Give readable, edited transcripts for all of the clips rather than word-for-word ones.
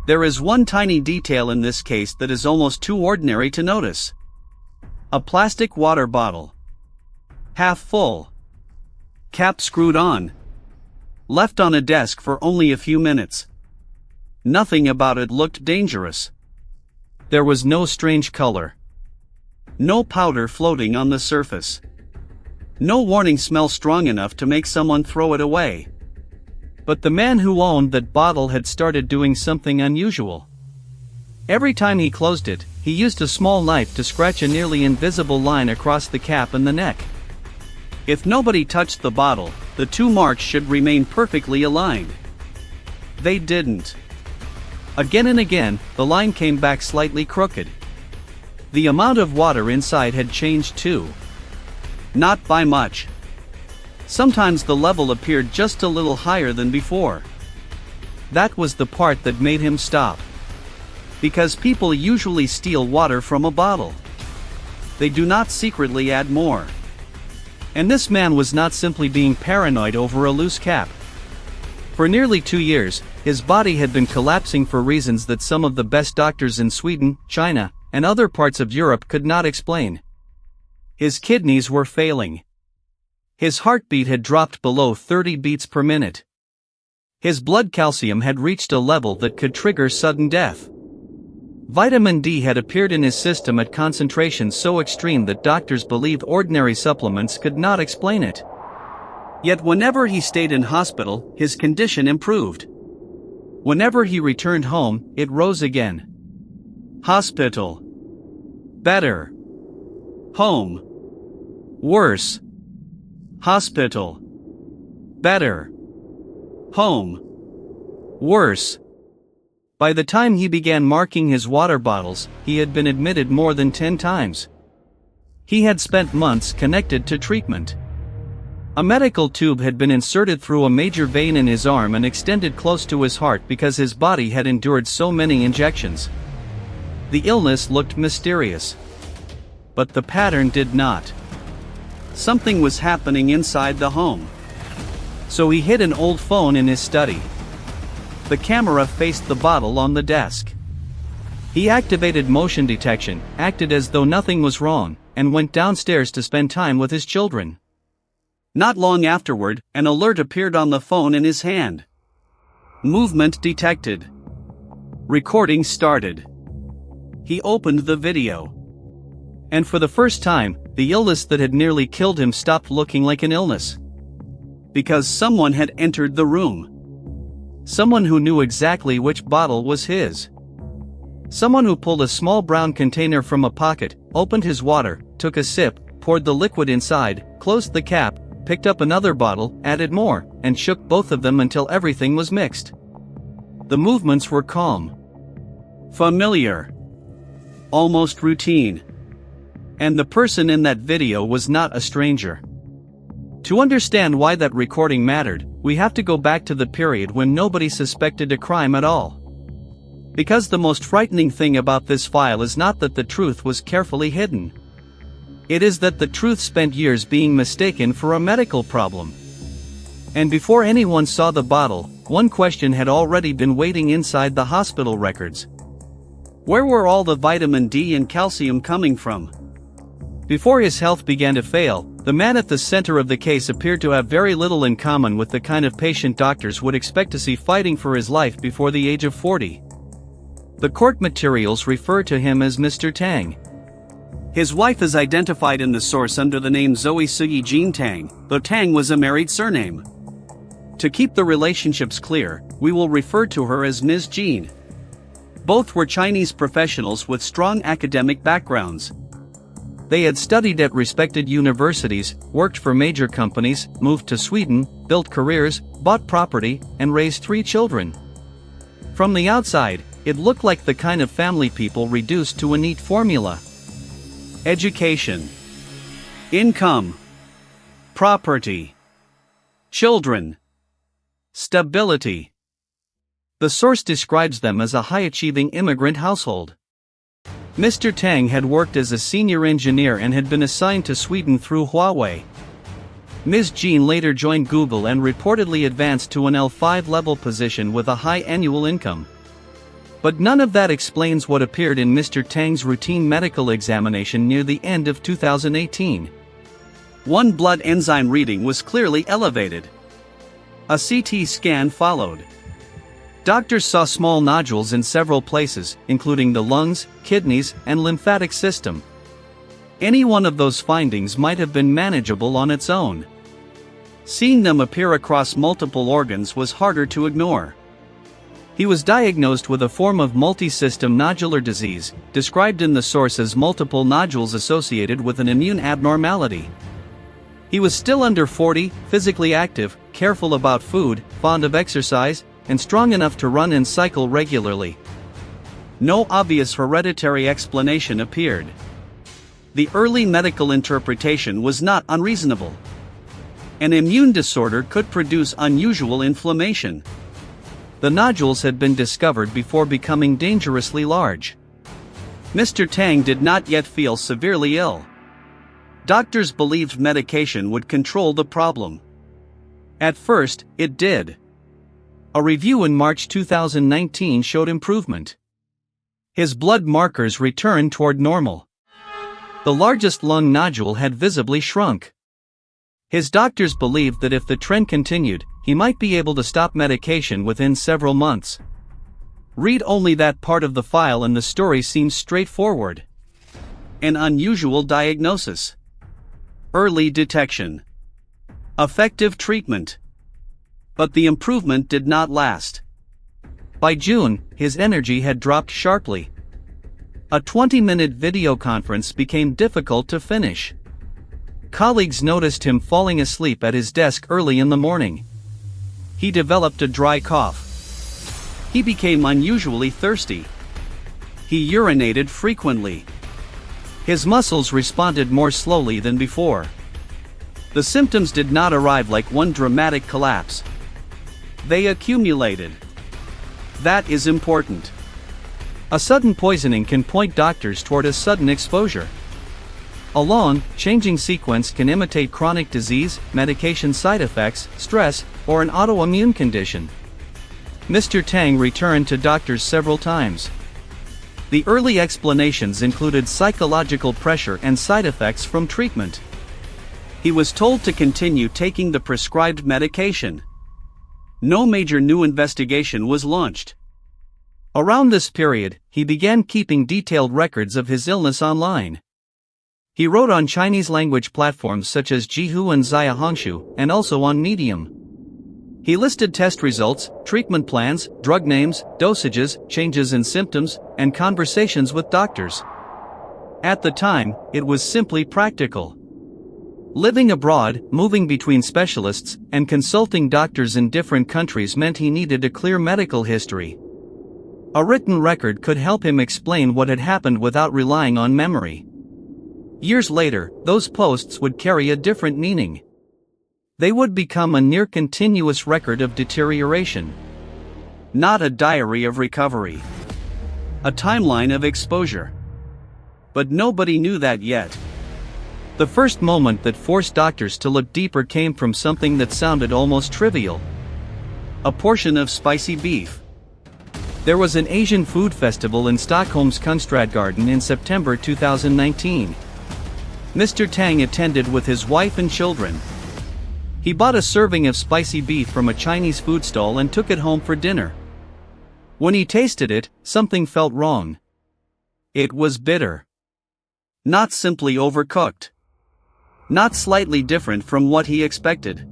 There is one tiny detail in this case that is almost too ordinary to notice. A plastic water bottle. Half full. Cap screwed on. Left on a desk for only a few minutes. Nothing about it looked dangerous. There was no strange color. No powder floating on the surface. No warning smell strong enough to make someone throw it away. But the man who owned that bottle had started doing something unusual. Every time he closed it, he used a small knife to scratch a nearly invisible line across the cap and the neck. If nobody touched the bottle, the two marks should remain perfectly aligned. They didn't. Again and again, the line came back slightly crooked. The amount of water inside had changed too. Not by much. Sometimes the level appeared just a little higher than before. That was the part that made him stop. Because people usually steal water from a bottle. They do not secretly add more. And this man was not simply being paranoid over a loose cap. For nearly 2 years, his body had been collapsing for reasons that some of the best doctors in Sweden, China, and other parts of Europe could not explain. His kidneys were failing. His heartbeat had dropped below 30 beats per minute. His blood calcium had reached a level that could trigger sudden death. Vitamin D had appeared in his system at concentrations so extreme that doctors believed ordinary supplements could not explain it. Yet whenever he stayed in hospital, his condition improved. Whenever he returned home, it rose again. Hospital. Better. Home. Worse. Hospital. Better. Home. Worse. By the time he began marking his water bottles, he had been admitted more than 10 times. He had spent months connected to treatment. A medical tube had been inserted through a major vein in his arm and extended close to his heart because his body had endured so many injections. The illness looked mysterious. But the pattern did not. Something was happening inside the home. So he hid an old phone in his study. The camera faced the bottle on the desk. He activated motion detection, acted as though nothing was wrong, and went downstairs to spend time with his children. Not long afterward, an alert appeared on the phone in his hand. Movement detected. Recording started. He opened the video. And for the first time, the illness that had nearly killed him stopped looking like an illness. Because someone had entered the room. Someone who knew exactly which bottle was his. Someone who pulled a small brown container from a pocket, opened his water, took a sip, poured the liquid inside, closed the cap, picked up another bottle, added more, and shook both of them until everything was mixed. The movements were calm. Familiar. Almost routine. And the person in that video was not a stranger. To understand why that recording mattered, we have to go back to the period when nobody suspected a crime at all. Because the most frightening thing about this file is not that the truth was carefully hidden. It is that the truth spent years being mistaken for a medical problem. And before anyone saw the bottle, one question had already been waiting inside the hospital records. Where were all the vitamin D and calcium coming from? Before his health began to fail, the man at the center of the case appeared to have very little in common with the kind of patient doctors would expect to see fighting for his life before the age of 40. The court materials refer to him as Mr. Tang. His wife is identified in the source under the name Zoe Suyi Jean Tang, though Tang was a married surname. To keep the relationships clear, we will refer to her as Ms. Jean. Both were Chinese professionals with strong academic backgrounds. They had studied at respected universities, worked for major companies, moved to Sweden, built careers, bought property, and raised 3 children. From the outside, it looked like the kind of family people reduced to a neat formula. Education. Income. Property. Children. Stability. The source describes them as a high-achieving immigrant household. Mr. Tang had worked as a senior engineer and had been assigned to Sweden through Huawei. Ms. Jean later joined Google and reportedly advanced to an L5 level position with a high annual income. But none of that explains what appeared in Mr. Tang's routine medical examination near the end of 2018. One blood enzyme reading was clearly elevated. A CT scan followed. Doctors saw small nodules in several places, including the lungs, kidneys, and lymphatic system. Any one of those findings might have been manageable on its own. Seeing them appear across multiple organs was harder to ignore. He was diagnosed with a form of multisystem nodular disease, described in the source as multiple nodules associated with an immune abnormality. He was still under 40, physically active, careful about food, fond of exercise, and strong enough to run and cycle regularly. No obvious hereditary explanation appeared. The early medical interpretation was not unreasonable. An immune disorder could produce unusual inflammation. The nodules had been discovered before becoming dangerously large. Mr. Tang did not yet feel severely ill. Doctors believed medication would control the problem. At first, it did. A review in March 2019 showed improvement. His blood markers returned toward normal. The largest lung nodule had visibly shrunk. His doctors believed that if the trend continued, he might be able to stop medication within several months. Read only that part of the file and the story seems straightforward. An unusual diagnosis. Early detection. Effective treatment. But the improvement did not last. By June, his energy had dropped sharply. A 20-minute video conference became difficult to finish. Colleagues noticed him falling asleep at his desk early in the morning. He developed a dry cough. He became unusually thirsty. He urinated frequently. His muscles responded more slowly than before. The symptoms did not arrive like one dramatic collapse. They accumulated. That is important. A sudden poisoning can point doctors toward a sudden exposure. A long, changing sequence can imitate chronic disease, medication side effects, stress, or an autoimmune condition. Mr. Tang returned to doctors several times. The early explanations included psychological pressure and side effects from treatment. He was told to continue taking the prescribed medication. No major new investigation was launched. Around this period, he began keeping detailed records of his illness online. He wrote on Chinese-language platforms such as Jihu and Xiaohongshu, and also on Medium. He listed test results, treatment plans, drug names, dosages, changes in symptoms, and conversations with doctors. At the time, it was simply practical. Living abroad, moving between specialists, and consulting doctors in different countries meant he needed a clear medical history. A written record could help him explain what had happened without relying on memory. Years later, those posts would carry a different meaning. They would become a near-continuous record of deterioration. Not a diary of recovery. A timeline of exposure. But nobody knew that yet. The first moment that forced doctors to look deeper came from something that sounded almost trivial. A portion of spicy beef. There was an Asian food festival in Stockholm's Kunstradgarden in September 2019. Mr. Tang attended with his wife and children. He bought a serving of spicy beef from a Chinese food stall and took it home for dinner. When he tasted it, something felt wrong. It was bitter. Not simply overcooked. Not slightly different from what he expected.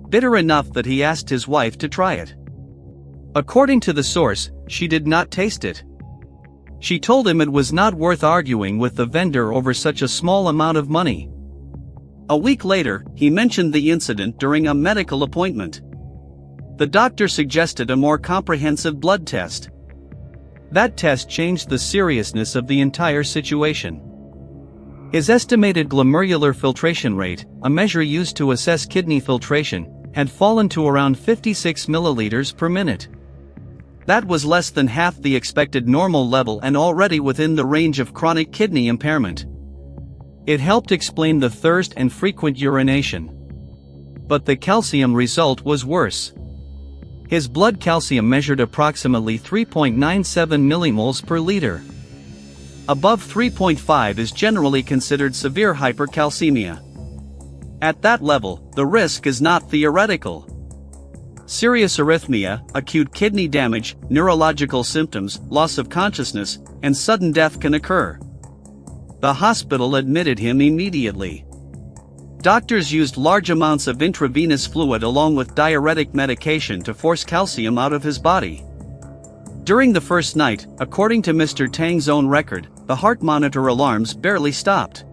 Bitter enough that he asked his wife to try it. According to the source, she did not taste it. She told him it was not worth arguing with the vendor over such a small amount of money. A week later, he mentioned the incident during a medical appointment. The doctor suggested a more comprehensive blood test. That test changed the seriousness of the entire situation. His estimated glomerular filtration rate, a measure used to assess kidney filtration, had fallen to around 56 milliliters per minute. That was less than half the expected normal level and already within the range of chronic kidney impairment. It helped explain the thirst and frequent urination. But the calcium result was worse. His blood calcium measured approximately 3.97 millimoles per liter. Above 3.5 is generally considered severe hypercalcemia. At that level, the risk is not theoretical. Serious arrhythmia, acute kidney damage, neurological symptoms, loss of consciousness, and sudden death can occur. The hospital admitted him immediately. Doctors used large amounts of intravenous fluid along with diuretic medication to force calcium out of his body. During the first night, according to Mr. Tang's own record, the heart monitor alarms barely stopped.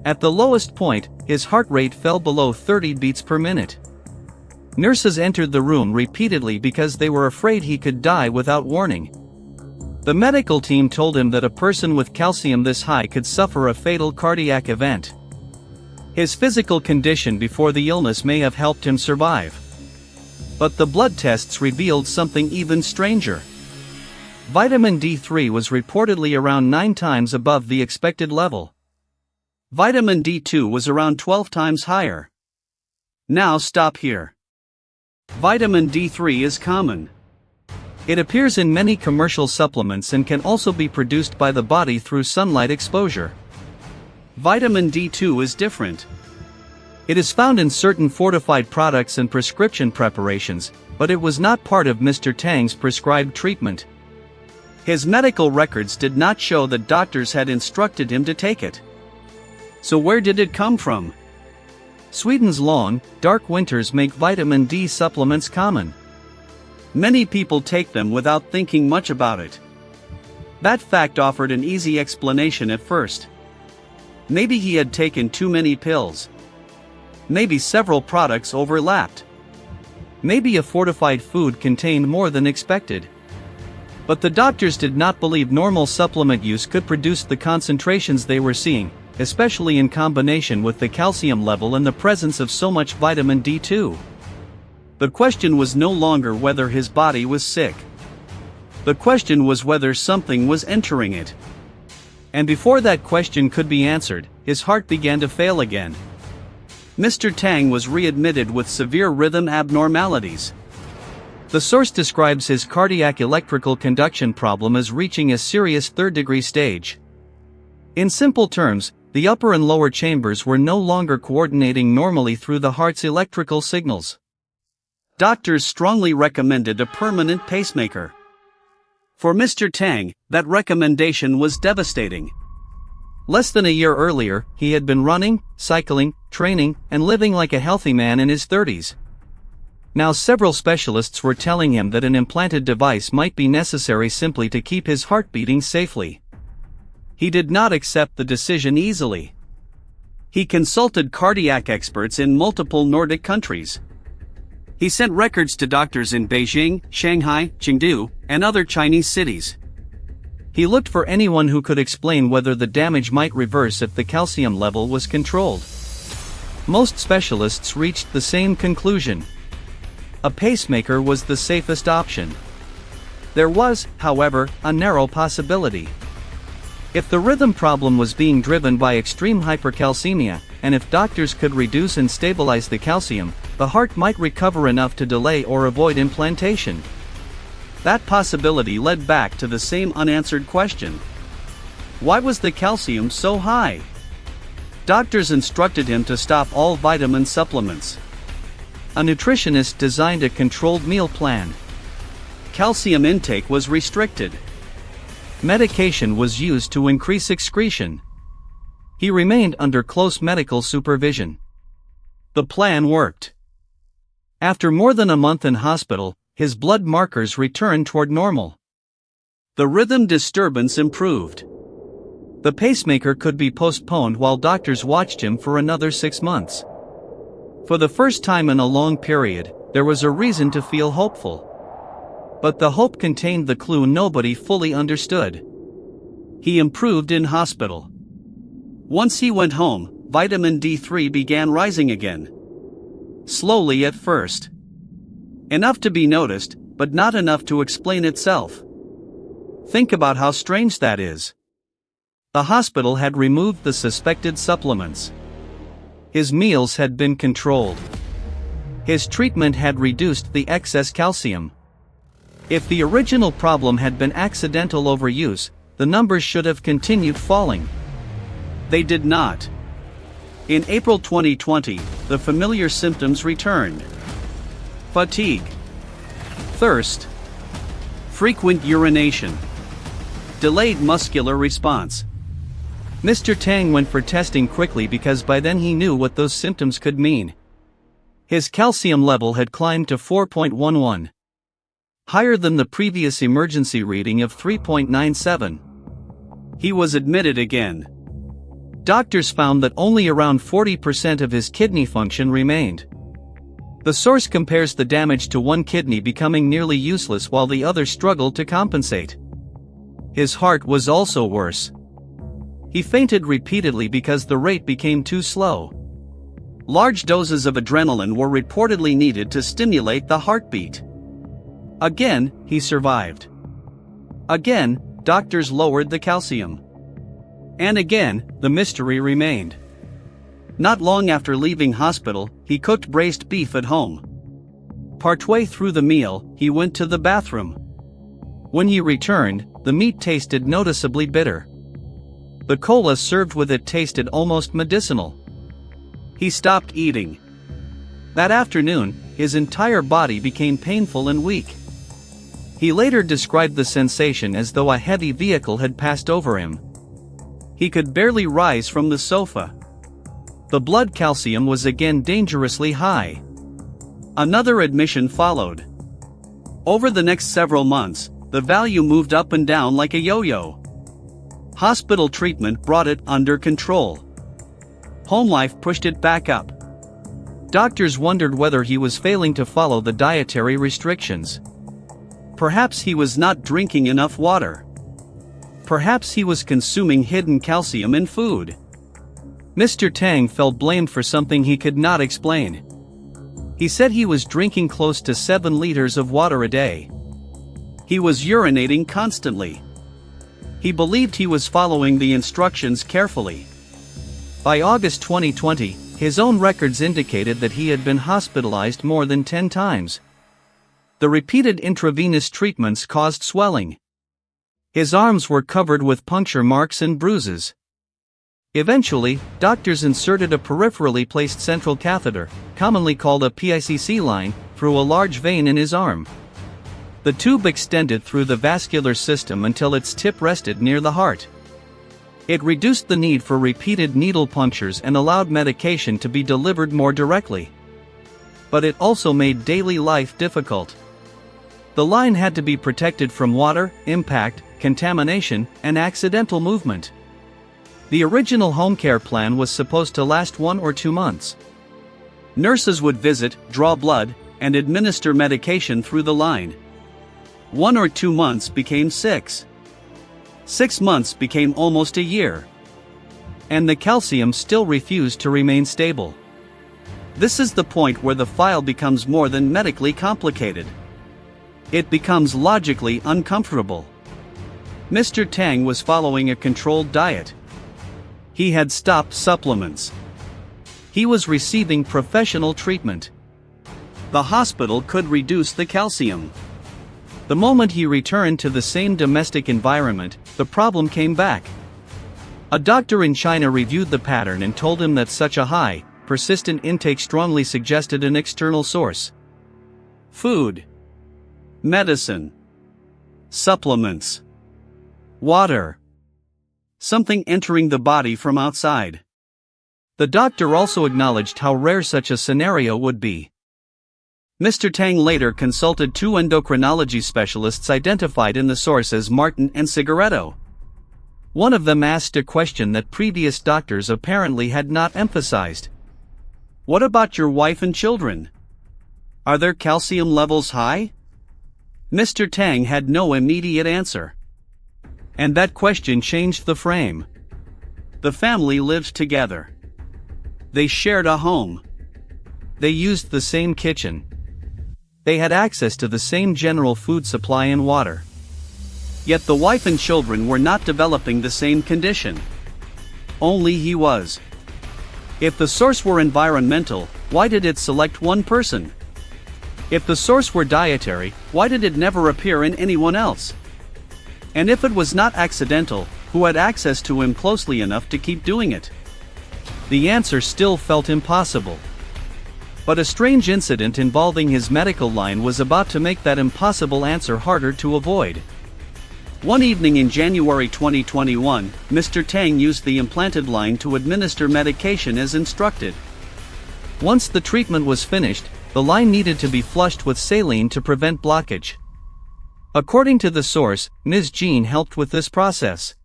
At the lowest point, his heart rate fell below 30 beats per minute. Nurses entered the room repeatedly because they were afraid he could die without warning. The medical team told him that a person with calcium this high could suffer a fatal cardiac event. His physical condition before the illness may have helped him survive. But the blood tests revealed something even stranger. Vitamin D3 was reportedly around 9 times above the expected level. Vitamin D2 was around 12 times higher. Now stop here. Vitamin D3 is common. It appears in many commercial supplements and can also be produced by the body through sunlight exposure. Vitamin D2 is different. It is found in certain fortified products and prescription preparations, but it was not part of Mr. Tang's prescribed treatment. His medical records did not show that doctors had instructed him to take it. So where did it come from? Sweden's long, dark winters make vitamin D supplements common. Many people take them without thinking much about it. That fact offered an easy explanation at first. Maybe he had taken too many pills. Maybe several products overlapped. Maybe a fortified food contained more than expected. But the doctors did not believe normal supplement use could produce the concentrations they were seeing, especially in combination with the calcium level and the presence of so much vitamin D2. The question was no longer whether his body was sick. The question was whether something was entering it. And before that question could be answered, his heart began to fail again. Mr. Tang was readmitted with severe rhythm abnormalities. The source describes his cardiac electrical conduction problem as reaching a serious third-degree stage. In simple terms, the upper and lower chambers were no longer coordinating normally through the heart's electrical signals. Doctors strongly recommended a permanent pacemaker. For Mr. Tang, that recommendation was devastating. Less than a year earlier, he had been running, cycling, training, and living like a healthy man in his 30s. Now several specialists were telling him that an implanted device might be necessary simply to keep his heart beating safely. He did not accept the decision easily. He consulted cardiac experts in multiple Nordic countries. He sent records to doctors in Beijing, Shanghai, Chengdu, and other Chinese cities. He looked for anyone who could explain whether the damage might reverse if the calcium level was controlled. Most specialists reached the same conclusion. A pacemaker was the safest option. There was, however, a narrow possibility. If the rhythm problem was being driven by extreme hypercalcemia, and if doctors could reduce and stabilize the calcium, the heart might recover enough to delay or avoid implantation. That possibility led back to the same unanswered question. Why was the calcium so high? Doctors instructed him to stop all vitamin supplements. A nutritionist designed a controlled meal plan. Calcium intake was restricted. Medication was used to increase excretion. He remained under close medical supervision. The plan worked. After more than a month in hospital, his blood markers returned toward normal. The rhythm disturbance improved. The pacemaker could be postponed while doctors watched him for another 6 months. For the first time in a long period, there was a reason to feel hopeful. But the hope contained the clue nobody fully understood. He improved in hospital. Once he went home, vitamin D3 began rising again. Slowly at first. Enough to be noticed, but not enough to explain itself. Think about how strange that is. The hospital had removed the suspected supplements. His meals had been controlled. His treatment had reduced the excess calcium. If the original problem had been accidental overuse, the numbers should have continued falling. They did not. In April 2020, the familiar symptoms returned. Fatigue, thirst, frequent urination, delayed muscular response. Mr. Tang went for testing quickly because by then he knew what those symptoms could mean. His calcium level had climbed to 4.11. Higher than the previous emergency reading of 3.97. He was admitted again. Doctors found that only around 40% of his kidney function remained. The source compares the damage to one kidney becoming nearly useless while the other struggled to compensate. His heart was also worse. He fainted repeatedly because the rate became too slow. Large doses of adrenaline were reportedly needed to stimulate the heartbeat. Again, he survived. Again, doctors lowered the calcium. And again, the mystery remained. Not long after leaving hospital, he cooked braised beef at home. Partway through the meal, he went to the bathroom. When he returned, the meat tasted noticeably bitter. The cola served with it tasted almost medicinal. He stopped eating. That afternoon, his entire body became painful and weak. He later described the sensation as though a heavy vehicle had passed over him. He could barely rise from the sofa. The blood calcium was again dangerously high. Another admission followed. Over the next several months, the value moved up and down like a yo-yo. Hospital treatment brought it under control. Home life pushed it back up. Doctors wondered whether he was failing to follow the dietary restrictions. Perhaps he was not drinking enough water. Perhaps he was consuming hidden calcium in food. Mr. Tang felt blamed for something he could not explain. He said he was drinking close to 7 liters of water a day. He was urinating constantly. He believed he was following the instructions carefully. By August 2020, his own records indicated that he had been hospitalized more than 10 times. The repeated intravenous treatments caused swelling. His arms were covered with puncture marks and bruises. Eventually, doctors inserted a peripherally placed central catheter, commonly called a PICC line, through a large vein in his arm. The tube extended through the vascular system until its tip rested near the heart. It reduced the need for repeated needle punctures and allowed medication to be delivered more directly. But it also made daily life difficult. The line had to be protected from water, impact, contamination, and accidental movement. The original home care plan was supposed to last 1 or 2 months. Nurses would visit, draw blood, and administer medication through the line. 1 or 2 months became 6. 6 months became almost a year. And the calcium still refused to remain stable. This is the point where the file becomes more than medically complicated. It becomes logically uncomfortable. Mr. Tang was following a controlled diet. He had stopped supplements. He was receiving professional treatment. The hospital could reduce the calcium. The moment he returned to the same domestic environment, the problem came back. A doctor in China reviewed the pattern and told him that such a high, persistent intake strongly suggested an external source. Food, medicine, supplements, water. Something entering the body from outside. The doctor also acknowledged how rare such a scenario would be. Mr. Tang later consulted 2 endocrinology specialists identified in the source as Martin and Cigaretto. One of them asked a question that previous doctors apparently had not emphasized. What about your wife and children? Are their calcium levels high? Mr. Tang had no immediate answer. And that question changed the frame. The family lived together. They shared a home. They used the same kitchen. They had access to the same general food supply and water. Yet the wife and children were not developing the same condition. Only he was. If the source were environmental, why did it select one person? If the source were dietary, why did it never appear in anyone else? And if it was not accidental, who had access to him closely enough to keep doing it? The answer still felt impossible. But a strange incident involving his medical line was about to make that impossible answer harder to avoid. One evening in January 2021, Mr. Tang used the implanted line to administer medication as instructed. Once the treatment was finished, the line needed to be flushed with saline to prevent blockage. According to the source, Ms. Jean helped with this process.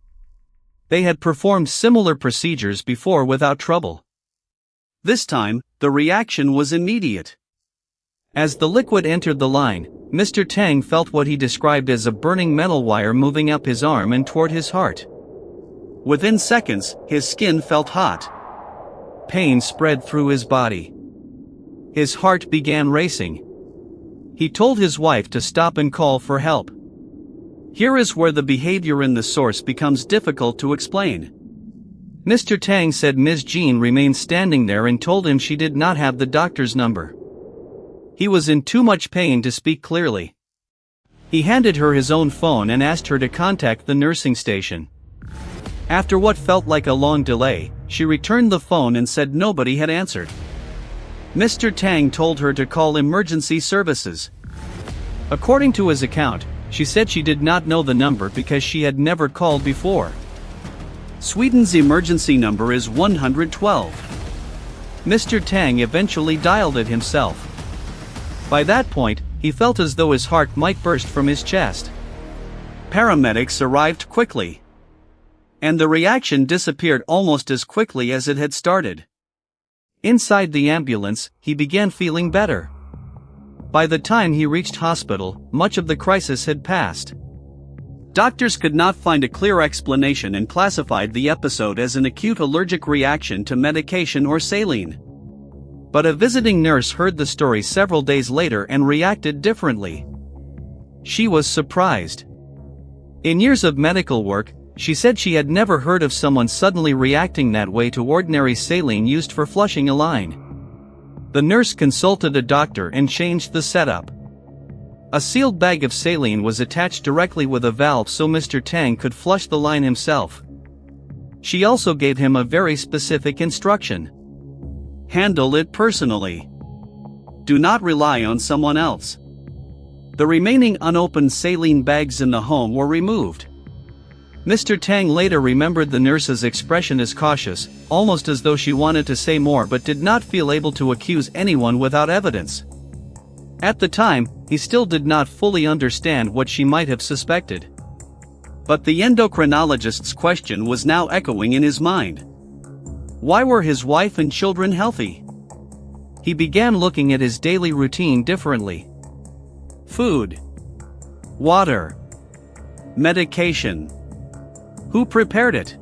They had performed similar procedures before without trouble. This time, the reaction was immediate. As the liquid entered the line, Mr. Tang felt what he described as a burning metal wire moving up his arm and toward his heart. Within seconds, his skin felt hot. Pain spread through his body. His heart began racing. He told his wife to stop and call for help. Here is where the behavior in the source becomes difficult to explain. Mr. Tang said Ms. Jean remained standing there and told him she did not have the doctor's number. He was in too much pain to speak clearly. He handed her his own phone and asked her to contact the nursing station. After what felt like a long delay, she returned the phone and said nobody had answered. Mr. Tang told her to call emergency services. According to his account, she said she did not know the number because she had never called before. Sweden's emergency number is 112. Mr. Tang eventually dialed it himself. By that point, he felt as though his heart might burst from his chest. Paramedics arrived quickly. And the reaction disappeared almost as quickly as it had started. Inside the ambulance, he began feeling better. By the time he reached hospital, much of the crisis had passed. Doctors could not find a clear explanation and classified the episode as an acute allergic reaction to medication or saline. But a visiting nurse heard the story several days later and reacted differently. She was surprised. In years of medical work, she said she had never heard of someone suddenly reacting that way to ordinary saline used for flushing a line. The nurse consulted a doctor and changed the setup. A sealed bag of saline was attached directly with a valve so Mr. Tang could flush the line himself. She also gave him a very specific instruction. Handle it personally. Do not rely on someone else. The remaining unopened saline bags in the home were removed. Mr. Tang later remembered the nurse's expression as cautious, almost as though she wanted to say more but did not feel able to accuse anyone without evidence. At the time, he still did not fully understand what she might have suspected. But the endocrinologist's question was now echoing in his mind. Why were his wife and children healthy? He began looking at his daily routine differently. Food. Water. Medication. Who prepared it?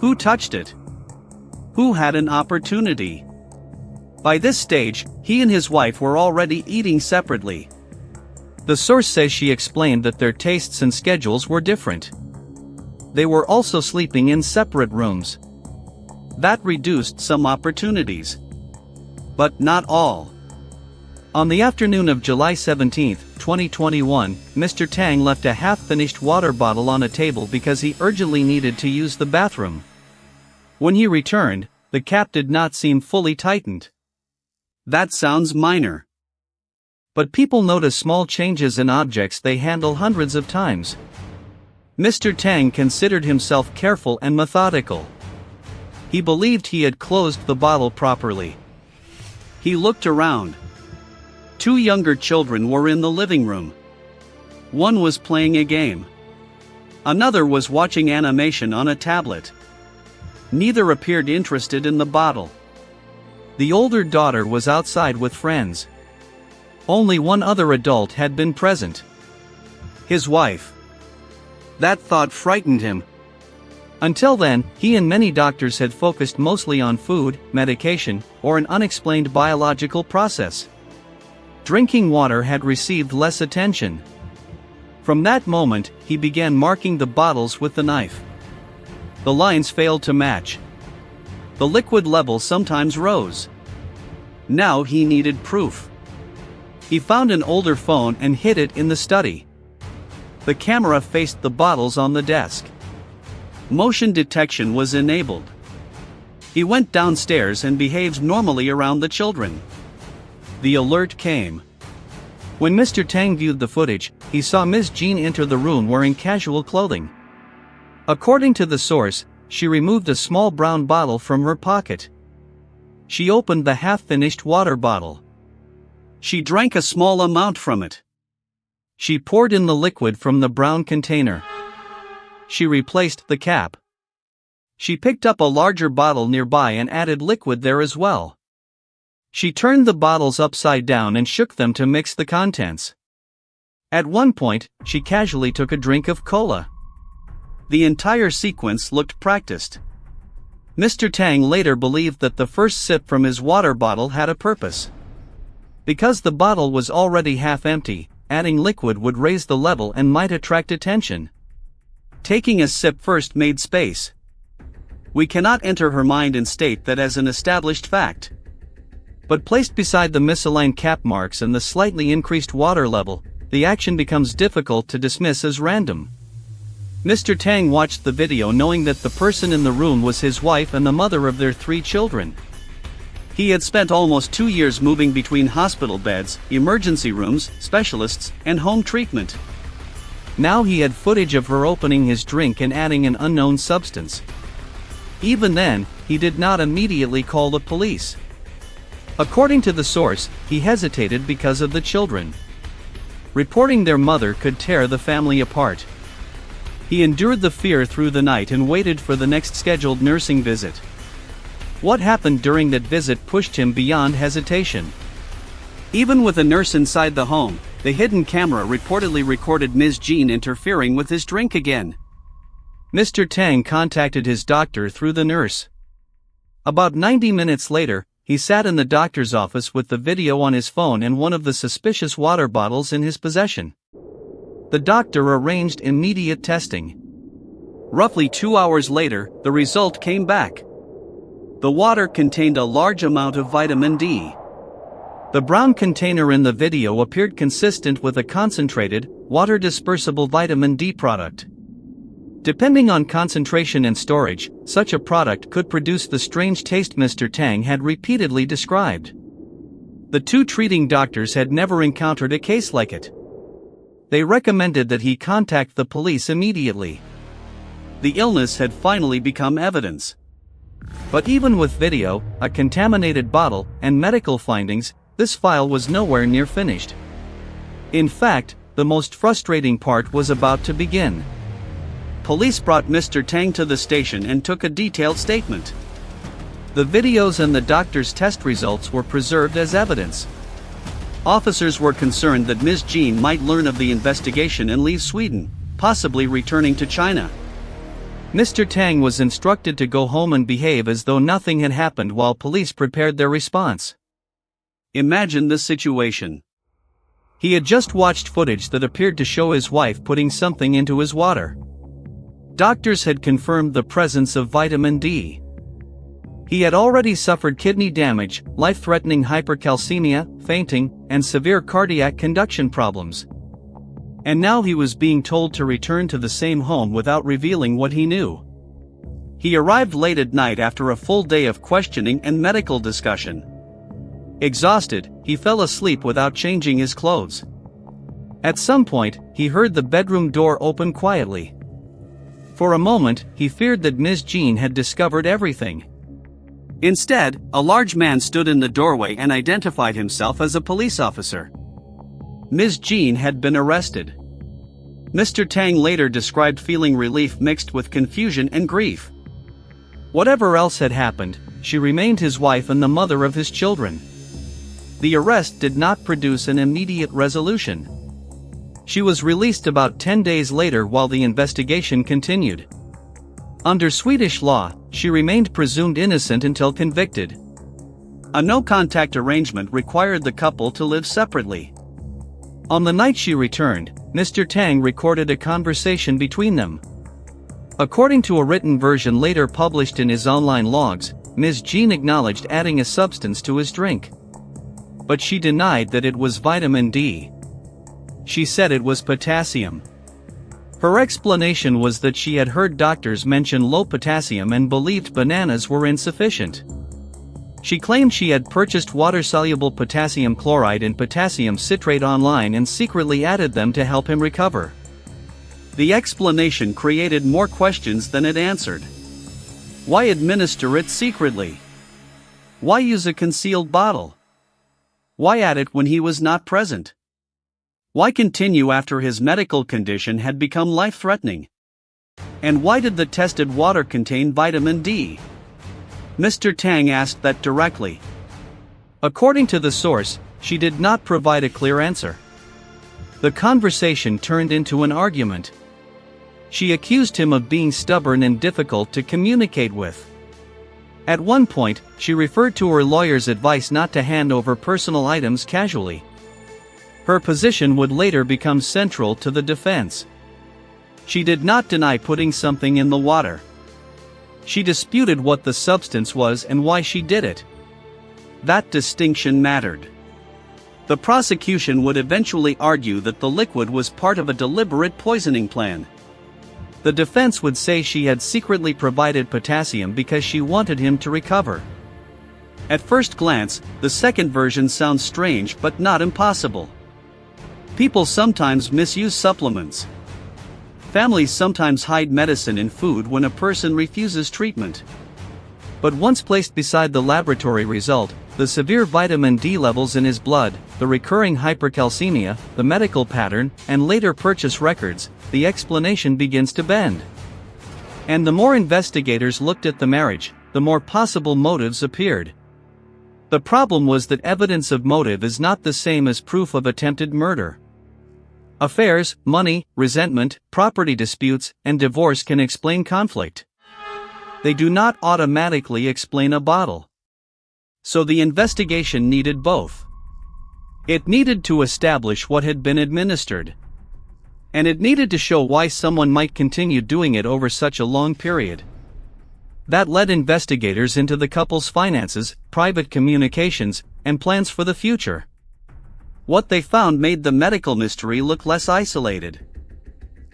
Who touched it? Who had an opportunity? By this stage, he and his wife were already eating separately. The source says she explained that their tastes and schedules were different. They were also sleeping in separate rooms. That reduced some opportunities. But not all. On the afternoon of July 17, 2021, Mr. Tang left a half-finished water bottle on a table because he urgently needed to use the bathroom. When he returned, the cap did not seem fully tightened. That sounds minor. But people notice small changes in objects they handle hundreds of times. Mr. Tang considered himself careful and methodical. He believed he had closed the bottle properly. He looked around. 2 younger children were in the living room. One was playing a game. Another was watching animation on a tablet. Neither appeared interested in the bottle. The older daughter was outside with friends. Only one other adult had been present. His wife. That thought frightened him. Until then, he and many doctors had focused mostly on food, medication, or an unexplained biological process. Drinking water had received less attention. From that moment, he began marking the bottles with the knife. The lines failed to match. The liquid level sometimes rose. Now he needed proof. He found an older phone and hid it in the study. The camera faced the bottles on the desk. Motion detection was enabled. He went downstairs and behaved normally around the children. The alert came. When Mr. Tang viewed the footage, he saw Ms. Jean enter the room wearing casual clothing. According to the source, she removed a small brown bottle from her pocket. She opened the half-finished water bottle. She drank a small amount from it. She poured in the liquid from the brown container. She replaced the cap. She picked up a larger bottle nearby and added liquid there as well. She turned the bottles upside down and shook them to mix the contents. At one point, she casually took a drink of cola. The entire sequence looked practiced. Mr. Tang later believed that the first sip from his water bottle had a purpose. Because the bottle was already half empty, adding liquid would raise the level and might attract attention. Taking a sip first made space. We cannot enter her mind and state that as an established fact. But placed beside the misaligned cap marks and the slightly increased water level, the action becomes difficult to dismiss as random. Mr. Tang watched the video knowing that the person in the room was his wife and the mother of their 3 children. He had spent almost 2 years moving between hospital beds, emergency rooms, specialists, and home treatment. Now he had footage of her opening his drink and adding an unknown substance. Even then, he did not immediately call the police. According to the source, he hesitated because of the children. Reporting their mother could tear the family apart. He endured the fear through the night and waited for the next scheduled nursing visit. What happened during that visit pushed him beyond hesitation. Even with a nurse inside the home, the hidden camera reportedly recorded Ms. Jean interfering with his drink again. Mr. Tang contacted his doctor through the nurse. About 90 minutes later, he sat in the doctor's office with the video on his phone and one of the suspicious water bottles in his possession. The doctor arranged immediate testing. Roughly 2 hours later, the result came back. The water contained a large amount of vitamin D. The brown container in the video appeared consistent with a concentrated, water-dispersible vitamin D product. Depending on concentration and storage, such a product could produce the strange taste Mr. Tang had repeatedly described. The 2 treating doctors had never encountered a case like it. They recommended that he contact the police immediately. The illness had finally become evidence. But even with video, a contaminated bottle, and medical findings, this file was nowhere near finished. In fact, the most frustrating part was about to begin. Police brought Mr. Tang to the station and took a detailed statement. The videos and the doctor's test results were preserved as evidence. Officers were concerned that Ms. Jean might learn of the investigation and leave Sweden, possibly returning to China. Mr. Tang was instructed to go home and behave as though nothing had happened while police prepared their response. Imagine the situation. He had just watched footage that appeared to show his wife putting something into his water. Doctors had confirmed the presence of vitamin D. He had already suffered kidney damage, life-threatening hypercalcemia, fainting, and severe cardiac conduction problems. And now he was being told to return to the same home without revealing what he knew. He arrived late at night after a full day of questioning and medical discussion. Exhausted, he fell asleep without changing his clothes. At some point, he heard the bedroom door open quietly. For a moment, he feared that Ms. Jean had discovered everything. Instead, a large man stood in the doorway and identified himself as a police officer. Ms. Jean had been arrested. Mr. Tang later described feeling relief mixed with confusion and grief. Whatever else had happened, she remained his wife and the mother of his children. The arrest did not produce an immediate resolution. She was released about 10 days later while the investigation continued. Under Swedish law, she remained presumed innocent until convicted. A no-contact arrangement required the couple to live separately. On the night she returned, Mr. Tang recorded a conversation between them. According to a written version later published in his online logs, Ms. Jean acknowledged adding a substance to his drink. but she denied that it was vitamin D. She said it was potassium. Her explanation was that she had heard doctors mention low potassium and believed bananas were insufficient. She claimed she had purchased water-soluble potassium chloride and potassium citrate online and secretly added them to help him recover. The explanation created more questions than it answered. Why administer it secretly? Why use a concealed bottle? Why add it when he was not present? Why continue after his medical condition had become life-threatening? And why did the tested water contain vitamin D? Mr. Tang asked that directly. According to the source, she did not provide a clear answer. The conversation turned into an argument. She accused him of being stubborn and difficult to communicate with. At one point, she referred to her lawyer's advice not to hand over personal items casually. Her position would later become central to the defense. She did not deny putting something in the water. She disputed what the substance was and why she did it. That distinction mattered. The prosecution would eventually argue that the liquid was part of a deliberate poisoning plan. The defense would say she had secretly provided potassium because she wanted him to recover. At first glance, the second version sounds strange but not impossible. People sometimes misuse supplements. Families sometimes hide medicine in food when a person refuses treatment. But once placed beside the laboratory result, the severe vitamin D levels in his blood, the recurring hypercalcemia, the medical pattern, and later purchase records, the explanation begins to bend. And the more investigators looked at the marriage, the more possible motives appeared. The problem was that evidence of motive is not the same as proof of attempted murder. Affairs, money, resentment, property disputes, and divorce can explain conflict. They do not automatically explain a bottle. So the investigation needed both. It needed to establish what had been administered. And it needed to show why someone might continue doing it over such a long period. That led investigators into the couple's finances, private communications, and plans for the future. What they found made the medical mystery look less isolated.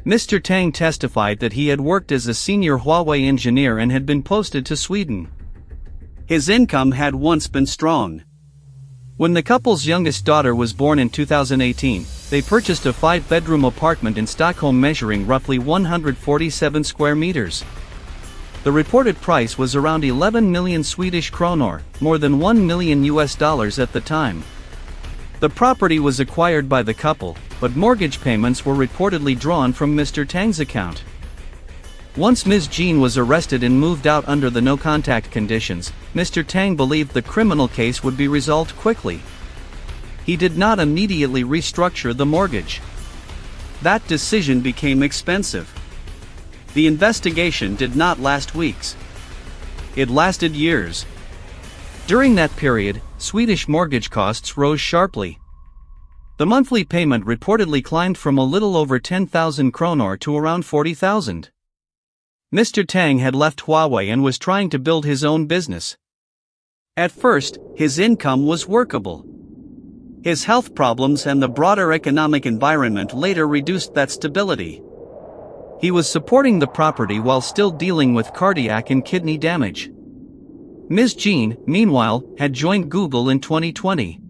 Mr. Tang testified that he had worked as a senior Huawei engineer and had been posted to Sweden. His income had once been strong. When the couple's youngest daughter was born in 2018, they purchased a 5-bedroom apartment in Stockholm measuring roughly 147 square meters. The reported price was around 11 million Swedish kronor, more than $1 million at the time. The property was acquired by the couple, but mortgage payments were reportedly drawn from Mr. Tang's account. Once Ms. Jean was arrested and moved out under the no-contact conditions, Mr. Tang believed the criminal case would be resolved quickly. He did not immediately restructure the mortgage. That decision became expensive. The investigation did not last weeks. It lasted years. During that period, Swedish mortgage costs rose sharply. The monthly payment reportedly climbed from a little over 10,000 kronor to around 40,000. Mr. Tang had left Huawei and was trying to build his own business. At first, his income was workable. His health problems and the broader economic environment later reduced that stability. He was supporting the property while still dealing with cardiac and kidney damage. Ms. Jean, meanwhile, had joined Google in 2020.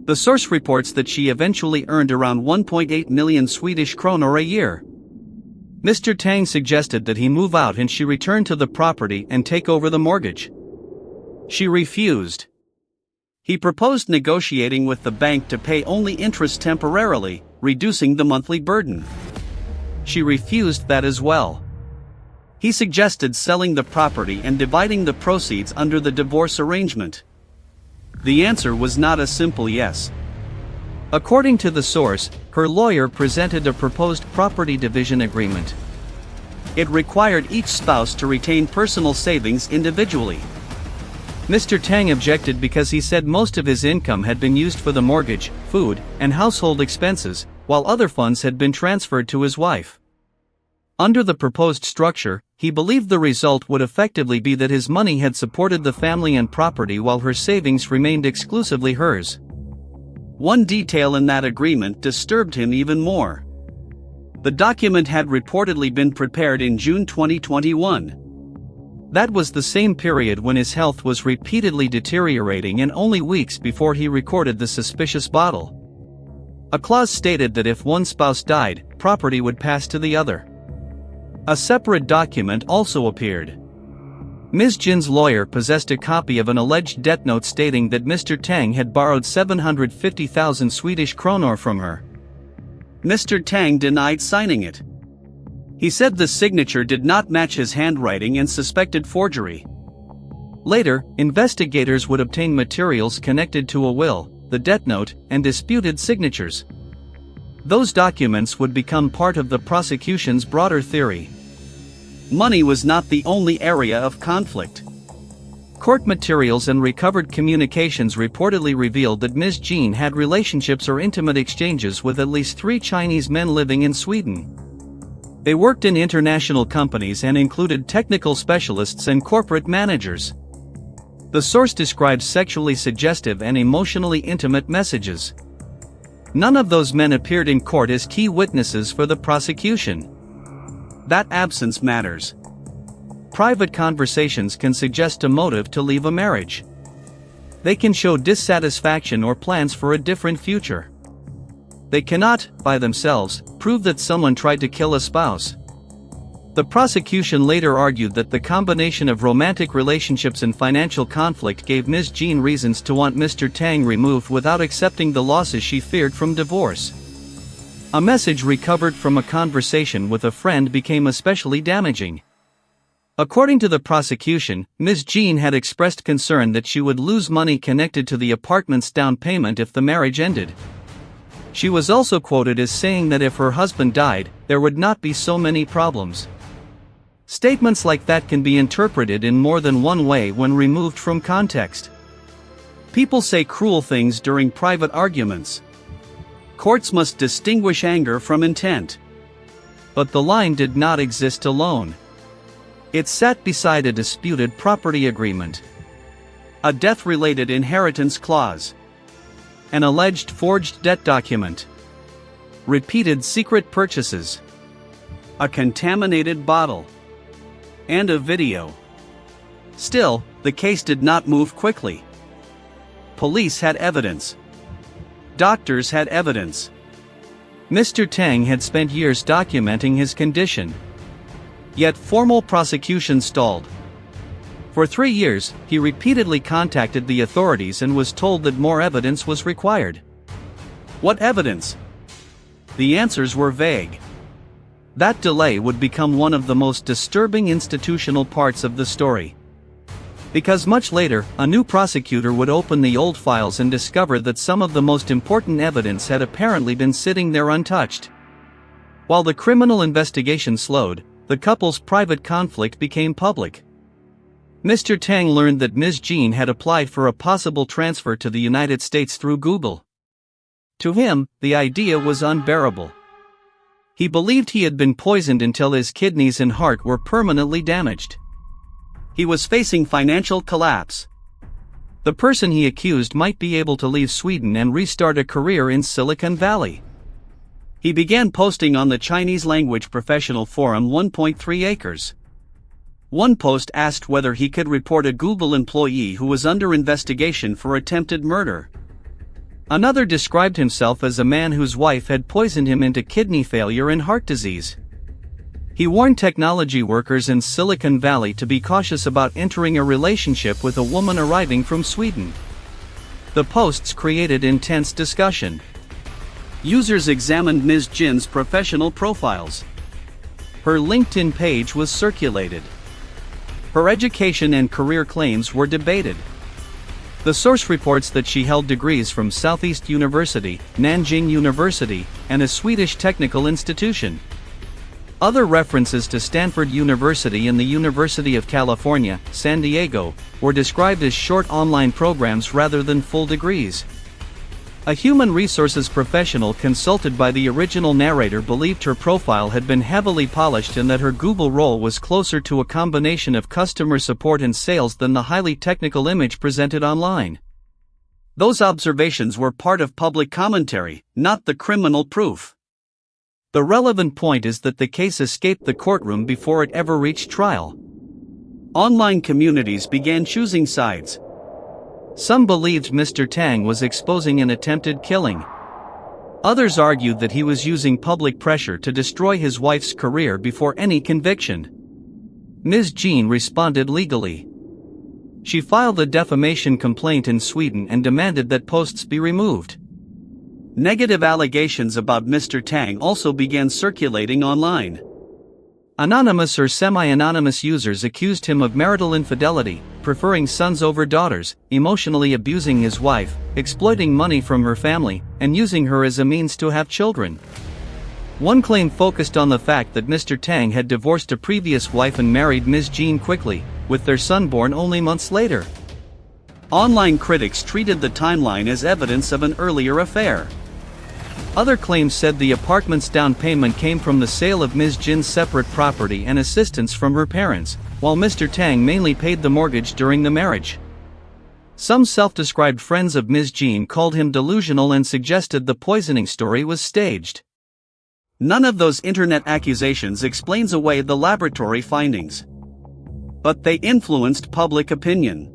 The source reports that she eventually earned around 1.8 million Swedish kronor a year. Mr. Tang suggested that he move out and she return to the property and take over the mortgage. She refused. He proposed negotiating with the bank to pay only interest temporarily, reducing the monthly burden. She refused that as well. He suggested selling the property and dividing the proceeds under the divorce arrangement. The answer was not a simple yes. According to the source, her lawyer presented a proposed property division agreement. It required each spouse to retain personal savings individually. Mr. Tang objected because he said most of his income had been used for the mortgage, food, and household expenses, while other funds had been transferred to his wife. Under the proposed structure, he believed the result would effectively be that his money had supported the family and property while her savings remained exclusively hers. One detail in that agreement disturbed him even more. The document had reportedly been prepared in June 2021. That was the same period when his health was repeatedly deteriorating and only weeks before he recorded the suspicious bottle. A clause stated that if one spouse died, property would pass to the other. A separate document also appeared. Ms. Jin's lawyer possessed a copy of an alleged debt note stating that Mr. Tang had borrowed 750,000 Swedish kronor from her. Mr. Tang denied signing it. He said the signature did not match his handwriting and suspected forgery. Later, investigators would obtain materials connected to a will, the debt note, and disputed signatures. Those documents would become part of the prosecution's broader theory. Money was not the only area of conflict. Court materials and recovered communications reportedly revealed that Ms. Jin had relationships or intimate exchanges with at least 3 Chinese men living in Sweden. They worked in international companies and included technical specialists and corporate managers. The source described sexually suggestive and emotionally intimate messages. None of those men appeared in court as key witnesses for the prosecution. That absence matters. Private conversations can suggest a motive to leave a marriage. They can show dissatisfaction or plans for a different future. They cannot, by themselves, prove that someone tried to kill a spouse. The prosecution later argued that the combination of romantic relationships and financial conflict gave Ms. Jin reasons to want Mr. Tang removed without accepting the losses she feared from divorce. A message recovered from a conversation with a friend became especially damaging. According to the prosecution, Ms. Jin had expressed concern that she would lose money connected to the apartment's down payment if the marriage ended. She was also quoted as saying that if her husband died, there would not be so many problems. Statements like that can be interpreted in more than one way when removed from context. People say cruel things during private arguments. Courts must distinguish anger from intent. But the line did not exist alone. It sat beside a disputed property agreement, a death-related inheritance clause, an alleged forged debt document, repeated secret purchases, a contaminated bottle, and a video. Still, the case did not move quickly. Police had evidence. Doctors had evidence. Mr. Tang had spent years documenting his condition. Yet formal prosecution stalled. For 3 years, he repeatedly contacted the authorities and was told that more evidence was required. What evidence? The answers were vague. That delay would become one of the most disturbing institutional parts of the story. Because much later, a new prosecutor would open the old files and discover that some of the most important evidence had apparently been sitting there untouched. While the criminal investigation slowed, the couple's private conflict became public. Mr. Tang learned that Ms. Jin had applied for a possible transfer to the United States through Google. To him, the idea was unbearable. He believed he had been poisoned until his kidneys and heart were permanently damaged. He was facing financial collapse. The person he accused might be able to leave Sweden and restart a career in Silicon Valley. He began posting on the Chinese language professional forum 1.3 acres. One post asked whether he could report a Google employee who was under investigation for attempted murder. Another described himself as a man whose wife had poisoned him into kidney failure and heart disease. He warned technology workers in Silicon Valley to be cautious about entering a relationship with a woman arriving from Sweden. The posts created intense discussion. Users examined Ms. Jin's professional profiles. Her LinkedIn page was circulated. Her education and career claims were debated. The source reports that she held degrees from Southeast University, Nanjing University, and a Swedish technical institution. Other references to Stanford University and the University of California, San Diego, were described as short online programs rather than full degrees. A human resources professional consulted by the original narrator believed her profile had been heavily polished and that her Google role was closer to a combination of customer support and sales than the highly technical image presented online. Those observations were part of public commentary, not the criminal proof. The relevant point is that the case escaped the courtroom before it ever reached trial. Online communities began choosing sides. Some believed Mr. Tang was exposing an attempted killing. Others argued that he was using public pressure to destroy his wife's career before any conviction. Ms. Jean responded legally. She filed a defamation complaint in Sweden and demanded that posts be removed. Negative allegations about Mr. Tang also began circulating online. Anonymous or semi-anonymous users accused him of marital infidelity, preferring sons over daughters, emotionally abusing his wife, exploiting money from her family, and using her as a means to have children. One claim focused on the fact that Mr. Tang had divorced a previous wife and married Ms. Jean quickly, with their son born only months later. Online critics treated the timeline as evidence of an earlier affair. Other claims said the apartment's down payment came from the sale of Ms. Jin's separate property and assistance from her parents, while Mr. Tang mainly paid the mortgage during the marriage. Some self-described friends of Ms. Jean called him delusional and suggested the poisoning story was staged. None of those internet accusations explains away the laboratory findings. But they influenced public opinion.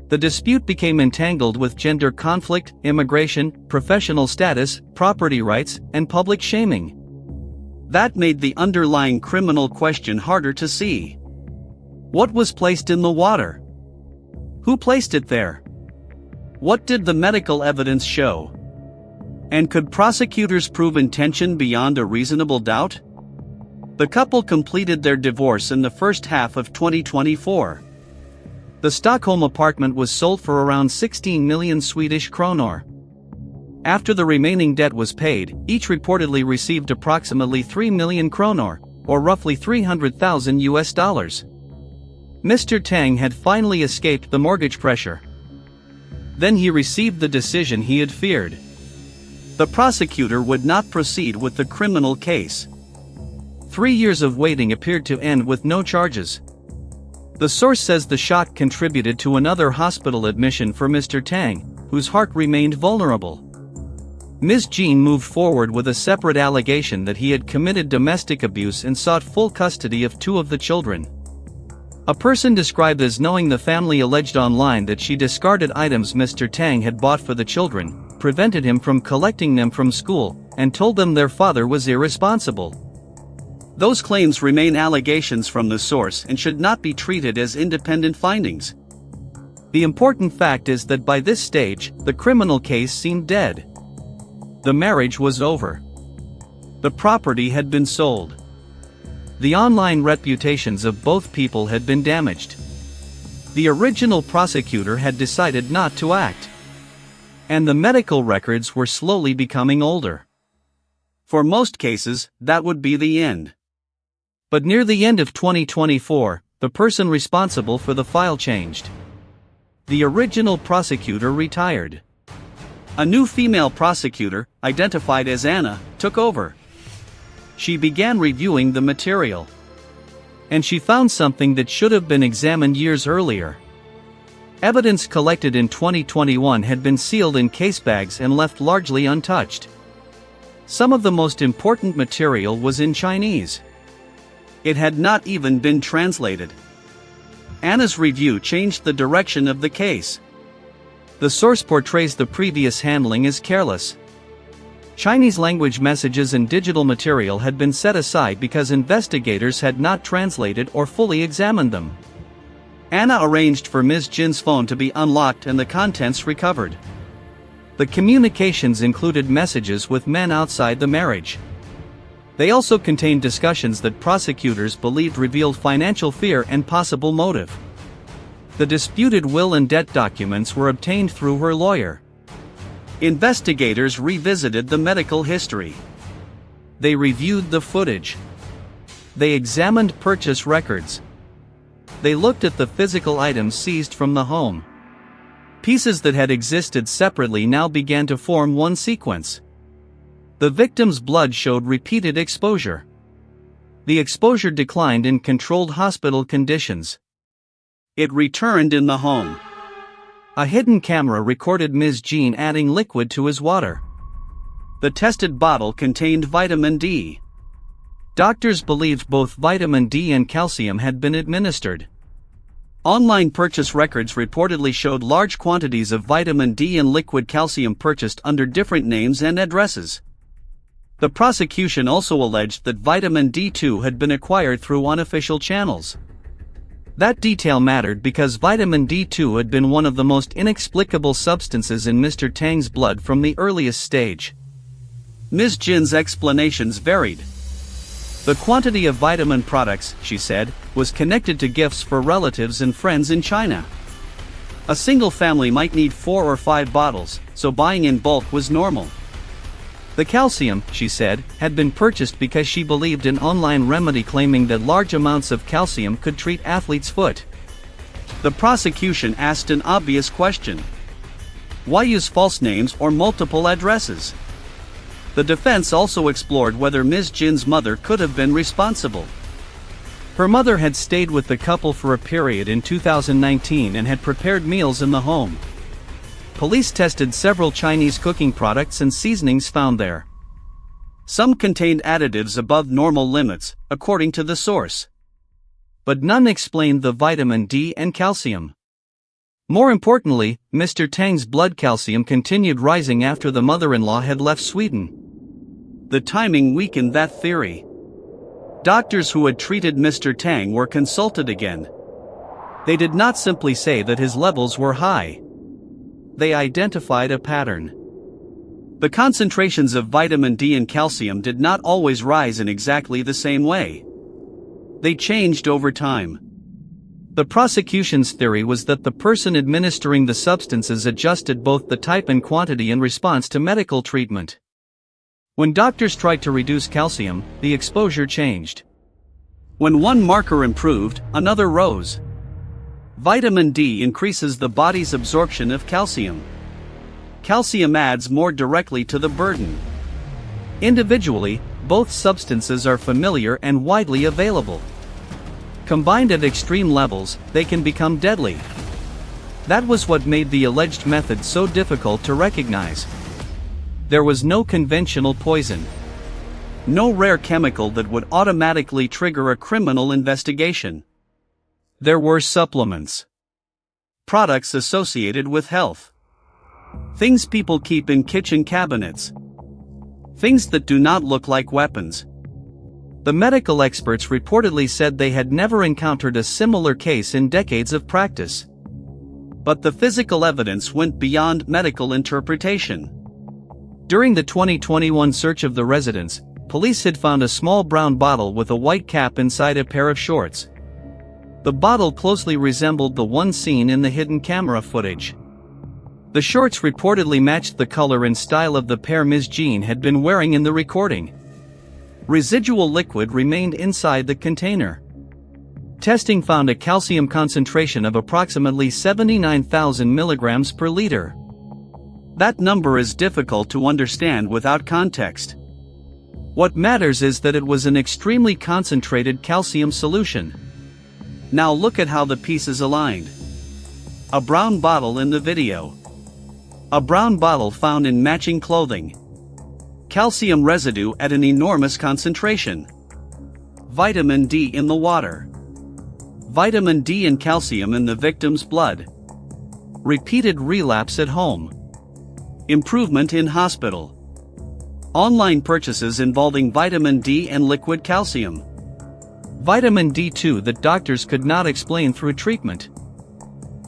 The dispute became entangled with gender conflict, immigration, professional status, property rights, and public shaming. That made the underlying criminal question harder to see. What was placed in the water? Who placed it there? What did the medical evidence show? And could prosecutors prove intention beyond a reasonable doubt? The couple completed their divorce in the first half of 2024. The Stockholm apartment was sold for around 16 million Swedish kronor. After the remaining debt was paid, each reportedly received approximately 3 million kronor, or roughly $300,000 US. Mr. Tang had finally escaped the mortgage pressure. Then he received the decision he had feared. The prosecutor would not proceed with the criminal case. 3 years of waiting appeared to end with no charges. The source says the shock contributed to another hospital admission for Mr. Tang, whose heart remained vulnerable. Ms. Jean moved forward with a separate allegation that he had committed domestic abuse and sought full custody of 2 of the children. A person described as knowing the family alleged online that she discarded items Mr. Tang had bought for the children, prevented him from collecting them from school, and told them their father was irresponsible. Those claims remain allegations from the source and should not be treated as independent findings. The important fact is that by this stage, the criminal case seemed dead. The marriage was over. The property had been sold. The online reputations of both people had been damaged. The original prosecutor had decided not to act. And the medical records were slowly becoming older. For most cases, that would be the end. But near the end of 2024, the person responsible for the file changed. The original prosecutor retired. A new female prosecutor, identified as Anna, took over. She began reviewing the material. And she found something that should have been examined years earlier. Evidence collected in 2021 had been sealed in case bags and left largely untouched. Some of the most important material was in Chinese. It had not even been translated. Anna's review changed the direction of the case. The source portrays the previous handling as careless. Chinese language messages and digital material had been set aside because investigators had not translated or fully examined them. Anna arranged for Ms. Jin's phone to be unlocked and the contents recovered. The communications included messages with men outside the marriage. They also contained discussions that prosecutors believed revealed financial fear and possible motive. The disputed will and debt documents were obtained through her lawyer. Investigators revisited the medical history. They reviewed the footage. They examined purchase records. They looked at the physical items seized from the home. Pieces that had existed separately now began to form one sequence. The victim's blood showed repeated exposure. The exposure declined in controlled hospital conditions. It returned in the home. A hidden camera recorded Ms. Jean adding liquid to his water. The tested bottle contained vitamin D. Doctors believed both vitamin D and calcium had been administered. Online purchase records reportedly showed large quantities of vitamin D and liquid calcium purchased under different names and addresses. The prosecution also alleged that vitamin D2 had been acquired through unofficial channels. That detail mattered because vitamin D2 had been one of the most inexplicable substances in Mr. Tang's blood from the earliest stage. Ms. Jin's explanations varied. The quantity of vitamin products, she said, was connected to gifts for relatives and friends in China. A single family might need 4 or 5 bottles, so buying in bulk was normal. The calcium, she said, had been purchased because she believed an online remedy claiming that large amounts of calcium could treat athlete's foot. The prosecution asked an obvious question. Why use false names or multiple addresses? The defense also explored whether Ms. Jin's mother could have been responsible. Her mother had stayed with the couple for a period in 2019 and had prepared meals in the home. Police tested several Chinese cooking products and seasonings found there. Some contained additives above normal limits, according to the source. But none explained the vitamin D and calcium. More importantly, Mr. Tang's blood calcium continued rising after the mother-in-law had left Sweden. The timing weakened that theory. Doctors who had treated Mr. Tang were consulted again. They did not simply say that his levels were high. They identified a pattern. The concentrations of vitamin D and calcium did not always rise in exactly the same way. They changed over time. The prosecution's theory was that the person administering the substances adjusted both the type and quantity in response to medical treatment. When doctors tried to reduce calcium, the exposure changed. When one marker improved, another rose. Vitamin D increases the body's absorption of calcium. Calcium adds more directly to the burden. Individually, both substances are familiar and widely available. Combined at extreme levels, they can become deadly. That was what made the alleged method so difficult to recognize. There was no conventional poison. No rare chemical that would automatically trigger a criminal investigation. There were supplements. Products associated with health. Things people keep in kitchen cabinets. Things that do not look like weapons. The medical experts reportedly said they had never encountered a similar case in decades of practice. But the physical evidence went beyond medical interpretation. During the 2021 search of the residence, police had found a small brown bottle with a white cap inside a pair of shorts. The bottle closely resembled the one seen in the hidden camera footage. The shorts reportedly matched the color and style of the pair Ms. Jean had been wearing in the recording. Residual liquid remained inside the container. Testing found a calcium concentration of approximately 79,000 milligrams per liter. That number is difficult to understand without context. What matters is that it was an extremely concentrated calcium solution. Now look at how the pieces aligned. A brown bottle in the video. A brown bottle found in matching clothing. Calcium residue at an enormous concentration. Vitamin D in the water. Vitamin D and calcium in the victim's blood. Repeated relapse at home. Improvement in hospital. Online purchases involving vitamin D and liquid calcium. Vitamin D2 that doctors could not explain through treatment.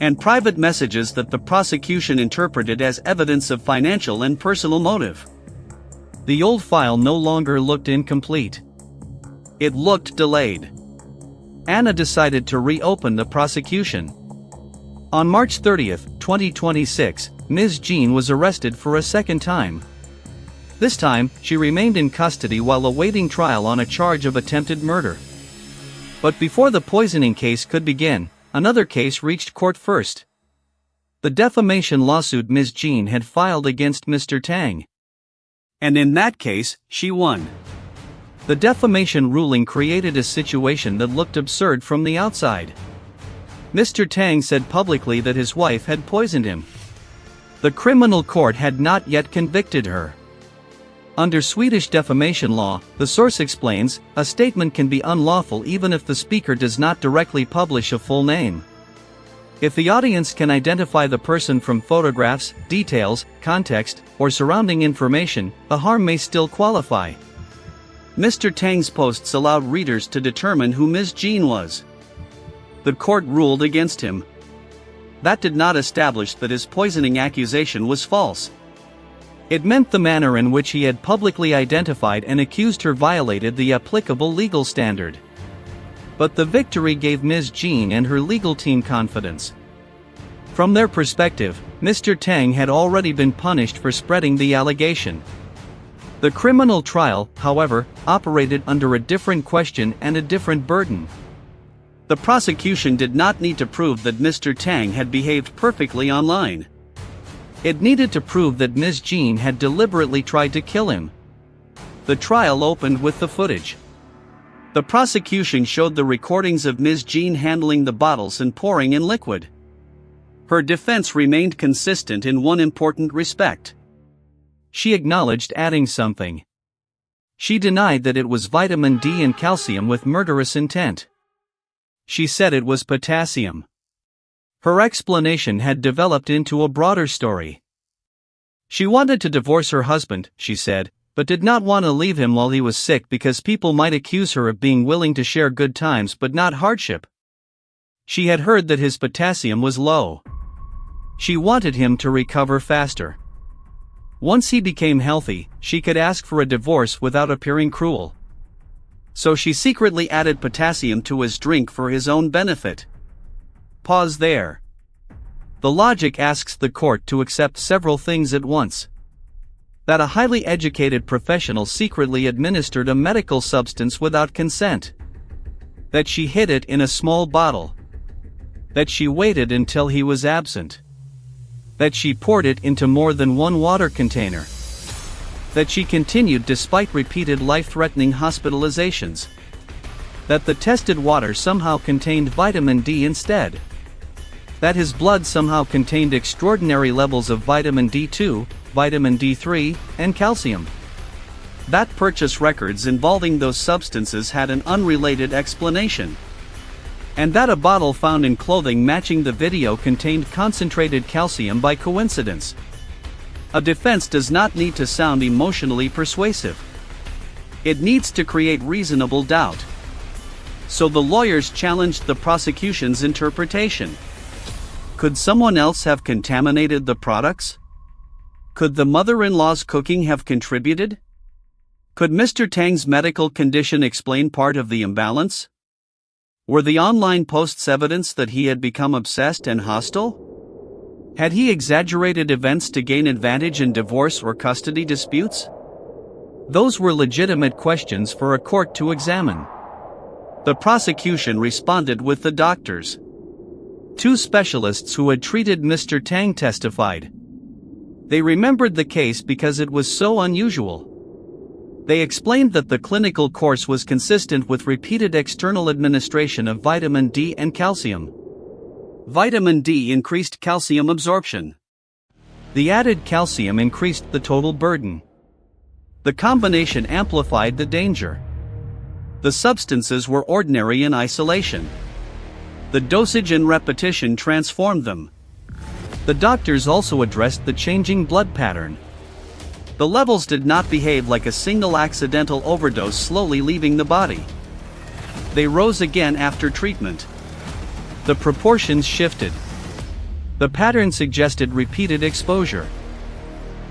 And private messages that the prosecution interpreted as evidence of financial and personal motive. The old file no longer looked incomplete. It looked delayed. Anna decided to reopen the prosecution. On March 30, 2026, Ms. Jean was arrested for a second time. This time, she remained in custody while awaiting trial on a charge of attempted murder. But before the poisoning case could begin, another case reached court first. The defamation lawsuit Ms. Jean had filed against Mr. Tang. And in that case, she won. The defamation ruling created a situation that looked absurd from the outside. Mr. Tang said publicly that his wife had poisoned him. The criminal court had not yet convicted her. Under Swedish defamation law, the source explains, a statement can be unlawful even if the speaker does not directly publish a full name. If the audience can identify the person from photographs, details, context, or surrounding information, the harm may still qualify. Mr. Tang's posts allowed readers to determine who Ms. Jean was. The court ruled against him. That did not establish that his poisoning accusation was false. It meant the manner in which he had publicly identified and accused her violated the applicable legal standard. But the victory gave Ms. Jean and her legal team confidence. From their perspective, Mr. Tang had already been punished for spreading the allegation. The criminal trial, however, operated under a different question and a different burden. The prosecution did not need to prove that Mr. Tang had behaved perfectly online. It needed to prove that Ms. Jean had deliberately tried to kill him. The trial opened with the footage. The prosecution showed the recordings of Ms. Jean handling the bottles and pouring in liquid. Her defense remained consistent in one important respect. She acknowledged adding something. She denied that it was vitamin D and calcium with murderous intent. She said it was potassium. Her explanation had developed into a broader story. She wanted to divorce her husband, she said, but did not want to leave him while he was sick because people might accuse her of being willing to share good times but not hardship. She had heard that his potassium was low. She wanted him to recover faster. Once he became healthy, she could ask for a divorce without appearing cruel. So she secretly added potassium to his drink for his own benefit. Pause there. The logic asks the court to accept several things at once. That a highly educated professional secretly administered a medical substance without consent. That she hid it in a small bottle. That she waited until he was absent. That she poured it into more than one water container. That she continued despite repeated life-threatening hospitalizations. That the tested water somehow contained vitamin D instead. That his blood somehow contained extraordinary levels of vitamin D2, vitamin D3, and calcium. That purchase records involving those substances had an unrelated explanation. And that a bottle found in clothing matching the video contained concentrated calcium by coincidence. A defense does not need to sound emotionally persuasive. It needs to create reasonable doubt. So the lawyers challenged the prosecution's interpretation. Could someone else have contaminated the products? Could the mother-in-law's cooking have contributed? Could Mr. Tang's medical condition explain part of the imbalance? Were the online posts evidence that he had become obsessed and hostile? Had he exaggerated events to gain advantage in divorce or custody disputes? Those were legitimate questions for a court to examine. The prosecution responded with the doctors. Two specialists who had treated Mr. Tang testified. They remembered the case because it was so unusual. They explained that the clinical course was consistent with repeated external administration of vitamin D and calcium. Vitamin D increased calcium absorption. The added calcium increased the total burden. The combination amplified the danger. The substances were ordinary in isolation. The dosage and repetition transformed them. The doctors also addressed the changing blood pattern. The levels did not behave like a single accidental overdose slowly leaving the body. They rose again after treatment. The proportions shifted. The pattern suggested repeated exposure.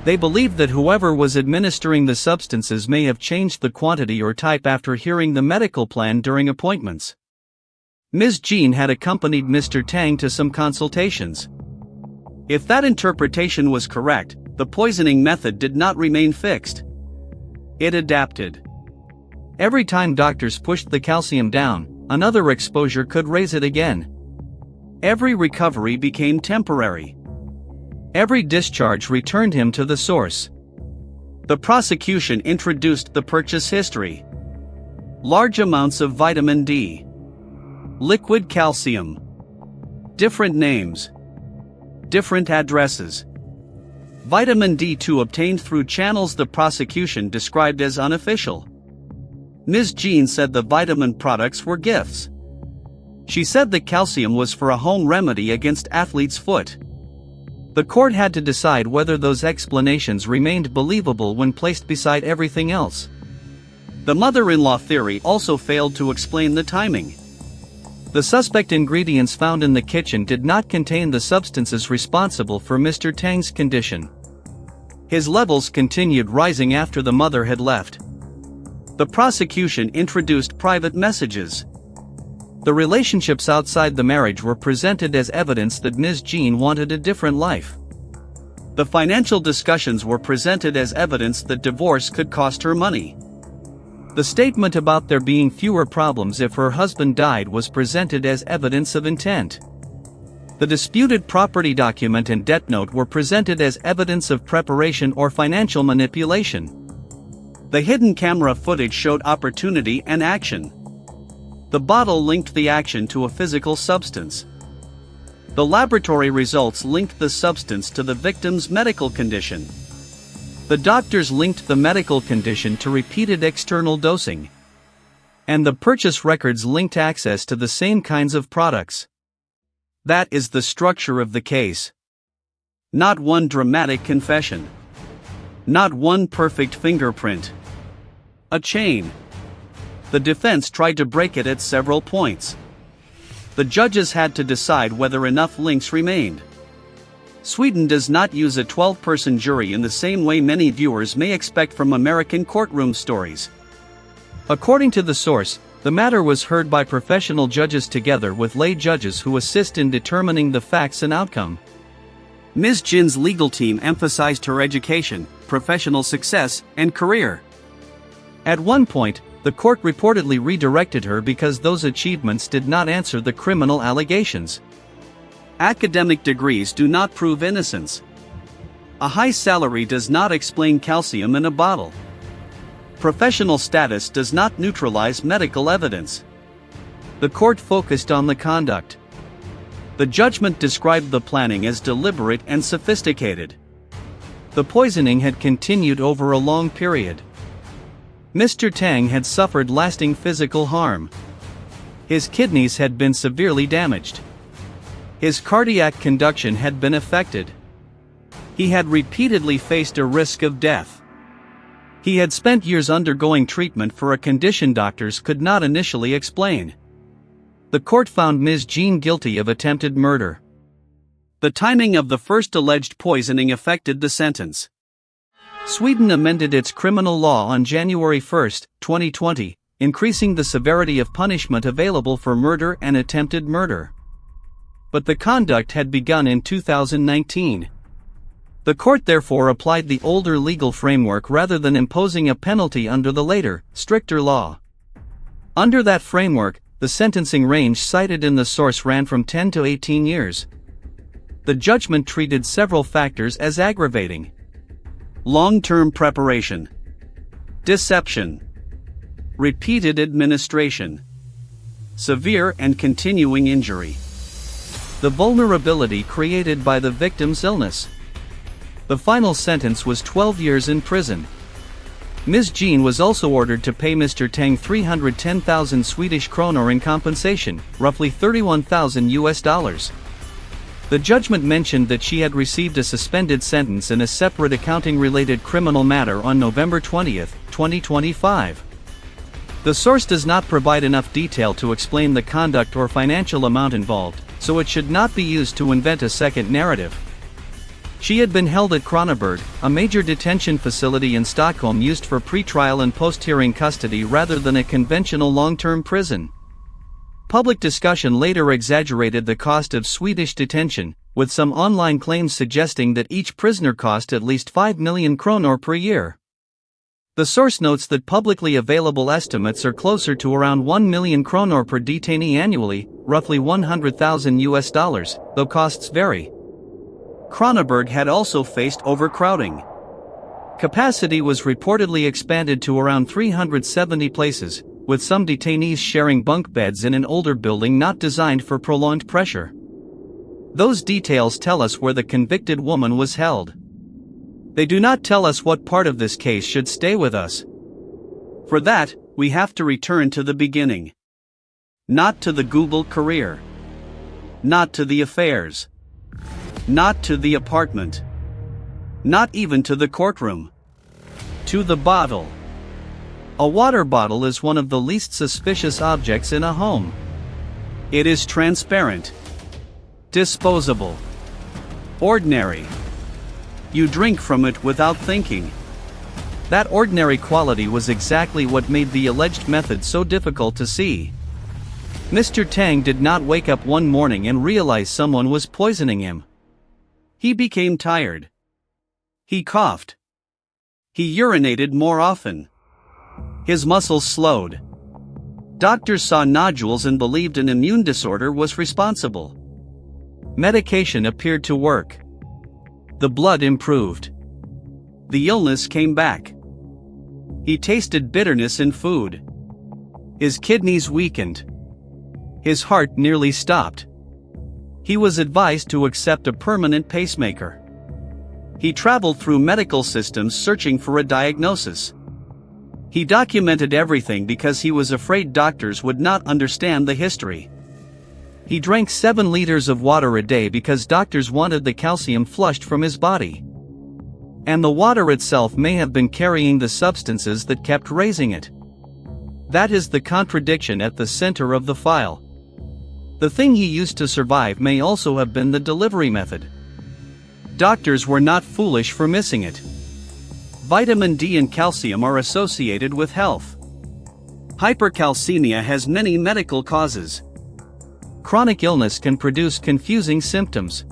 They believed that whoever was administering the substances may have changed the quantity or type after hearing the medical plan during appointments. Ms. Jean had accompanied Mr. Tang to some consultations. If that interpretation was correct, the poisoning method did not remain fixed. It adapted. Every time doctors pushed the calcium down, another exposure could raise it again. Every recovery became temporary. Every discharge returned him to the source. The prosecution introduced the purchase history. Large amounts of vitamin D. Liquid calcium. Different names. Different addresses. Vitamin D2 obtained through channels the prosecution described as unofficial. Ms. Jean said the vitamin products were gifts. She said the calcium was for a home remedy against athlete's foot. The court had to decide whether those explanations remained believable when placed beside everything else. The mother-in-law theory also failed to explain the timing. The suspect ingredients found in the kitchen did not contain the substances responsible for Mr. Tang's condition. His levels continued rising after the mother had left. The prosecution introduced private messages. The relationships outside the marriage were presented as evidence that Ms. Jean wanted a different life. The financial discussions were presented as evidence that divorce could cost her money. The statement about there being fewer problems if her husband died was presented as evidence of intent. The disputed property document and debt note were presented as evidence of preparation or financial manipulation. The hidden camera footage showed opportunity and action. The bottle linked the action to a physical substance. The laboratory results linked the substance to the victim's medical condition. The doctors linked the medical condition to repeated external dosing. And the purchase records linked access to the same kinds of products. That is the structure of the case. Not one dramatic confession. Not one perfect fingerprint. A chain. The defense tried to break it at several points. The judges had to decide whether enough links remained. Sweden does not use a 12-person jury in the same way many viewers may expect from American courtroom stories. According to the source, the matter was heard by professional judges together with lay judges who assist in determining the facts and outcome. Ms. Jin's legal team emphasized her education, professional success, and career. At one point, the court reportedly redirected her because those achievements did not answer the criminal allegations. Academic degrees do not prove innocence. A high salary does not explain calcium in a bottle. Professional status does not neutralize medical evidence. The court focused on the conduct. The judgment described the planning as deliberate and sophisticated. The poisoning had continued over a long period. Mr. Tang had suffered lasting physical harm. His kidneys had been severely damaged. His cardiac conduction had been affected. He had repeatedly faced a risk of death. He had spent years undergoing treatment for a condition doctors could not initially explain. The court found Ms. Jean guilty of attempted murder. The timing of the first alleged poisoning affected the sentence. Sweden amended its criminal law on January 1, 2020, increasing the severity of punishment available for murder and attempted murder. But the conduct had begun in 2019. The court therefore applied the older legal framework rather than imposing a penalty under the later, stricter law. Under that framework, the sentencing range cited in the source ran from 10 to 18 years. The judgment treated several factors as aggravating. Long-term preparation. Deception. Repeated administration. Severe and continuing injury. The vulnerability created by the victim's illness. The final sentence was 12 years in prison. Ms. Jean was also ordered to pay Mr. Tang 310,000 Swedish kronor in compensation, roughly $31,000. The judgment mentioned that she had received a suspended sentence in a separate accounting-related criminal matter on November 20, 2025. The source does not provide enough detail to explain the conduct or financial amount involved, so it should not be used to invent a second narrative. She had been held at Kronoberg, a major detention facility in Stockholm used for pre-trial and post-hearing custody rather than a conventional long-term prison. Public discussion later exaggerated the cost of Swedish detention, with some online claims suggesting that each prisoner cost at least 5 million kronor per year. The source notes that publicly available estimates are closer to around 1 million kronor per detainee annually, roughly $100,000, though costs vary. Kronoberg had also faced overcrowding. Capacity was reportedly expanded to around 370 places, with some detainees sharing bunk beds in an older building not designed for prolonged pressure. Those details tell us where the convicted woman was held. They do not tell us what part of this case should stay with us. For that, we have to return to the beginning. Not to the Google career. Not to the affairs. Not to the apartment. Not even to the courtroom. To the bottle. A water bottle is one of the least suspicious objects in a home. It is transparent. Disposable. Ordinary. You drink from it without thinking. That ordinary quality was exactly what made the alleged method so difficult to see. Mr. Tang did not wake up one morning and realize someone was poisoning him. He became tired. He coughed. He urinated more often. His muscles slowed. Doctors saw nodules and believed an immune disorder was responsible. Medication appeared to work. The blood improved. The illness came back. He tasted bitterness in food. His kidneys weakened. His heart nearly stopped. He was advised to accept a permanent pacemaker. He traveled through medical systems searching for a diagnosis. He documented everything because he was afraid doctors would not understand the history. He drank 7 liters of water a day because doctors wanted the calcium flushed from his body. And the water itself may have been carrying the substances that kept raising it. That is the contradiction at the center of the file. The thing he used to survive may also have been the delivery method. Doctors were not foolish for missing it. Vitamin D and calcium are associated with health. Hypercalcemia has many medical causes. Chronic illness can produce confusing symptoms.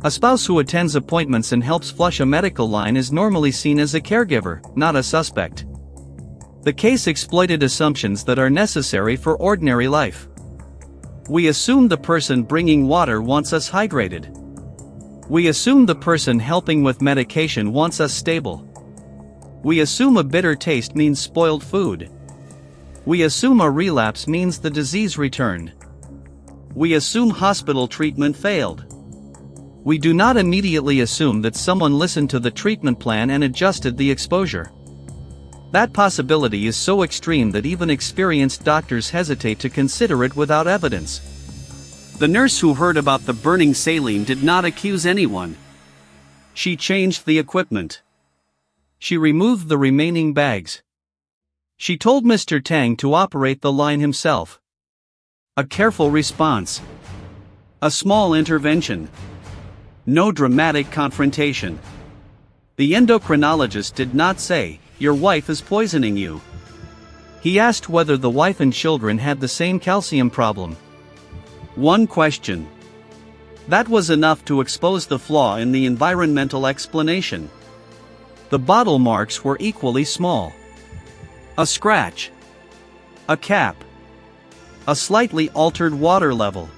A spouse who attends appointments and helps flush a medical line is normally seen as a caregiver, not a suspect. The case exploited assumptions that are necessary for ordinary life. We assume the person bringing water wants us hydrated. We assume the person helping with medication wants us stable. We assume a bitter taste means spoiled food. We assume a relapse means the disease returned. We assume hospital treatment failed. We do not immediately assume that someone listened to the treatment plan and adjusted the exposure. That possibility is so extreme that even experienced doctors hesitate to consider it without evidence. The nurse who heard about the burning saline did not accuse anyone. She changed the equipment. She removed the remaining bags. She told Mr. Tang to operate the line himself. A careful response. A small intervention. No dramatic confrontation. The endocrinologist did not say, "Your wife is poisoning you." He asked whether the wife and children had the same calcium problem. One question. That was enough to expose the flaw in the environmental explanation. The bottle marks were equally small. A scratch. A cap. A slightly altered water level.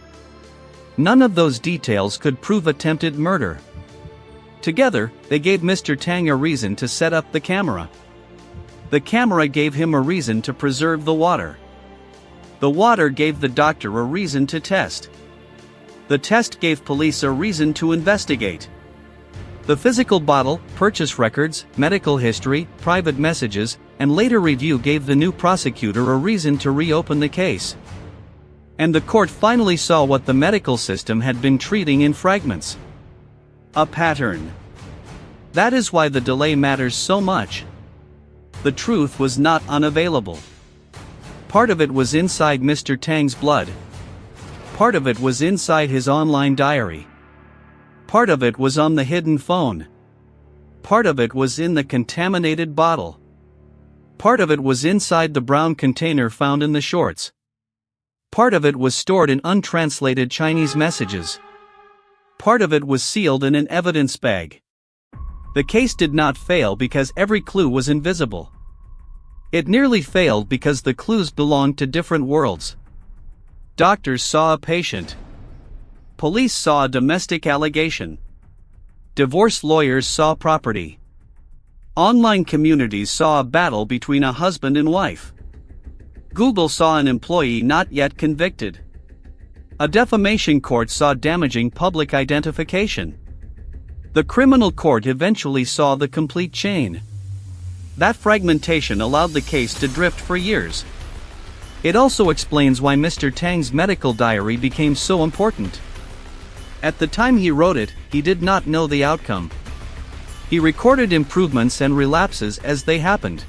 None of those details could prove attempted murder. Together, they gave Mr. Tang a reason to set up the camera. The camera gave him a reason to preserve the water. The water gave the doctor a reason to test. The test gave police a reason to investigate. The physical bottle, purchase records, medical history, private messages, and later review gave the new prosecutor a reason to reopen the case. And the court finally saw what the medical system had been treating in fragments. A pattern. That is why the delay matters so much. The truth was not unavailable. Part of it was inside Mr. Tang's blood. Part of it was inside his online diary. Part of it was on the hidden phone. Part of it was in the contaminated bottle. Part of it was inside the brown container found in the shorts. Part of it was stored in untranslated Chinese messages. Part of it was sealed in an evidence bag. The case did not fail because every clue was invisible. It nearly failed because the clues belonged to different worlds. Doctors saw a patient. Police saw a domestic allegation. Divorce lawyers saw property. Online communities saw a battle between a husband and wife. Google saw an employee not yet convicted. A defamation court saw damaging public identification. The criminal court eventually saw the complete chain. That fragmentation allowed the case to drift for years. It also explains why Mr. Tang's medical diary became so important. At the time he wrote it, he did not know the outcome. He recorded improvements and relapses as they happened.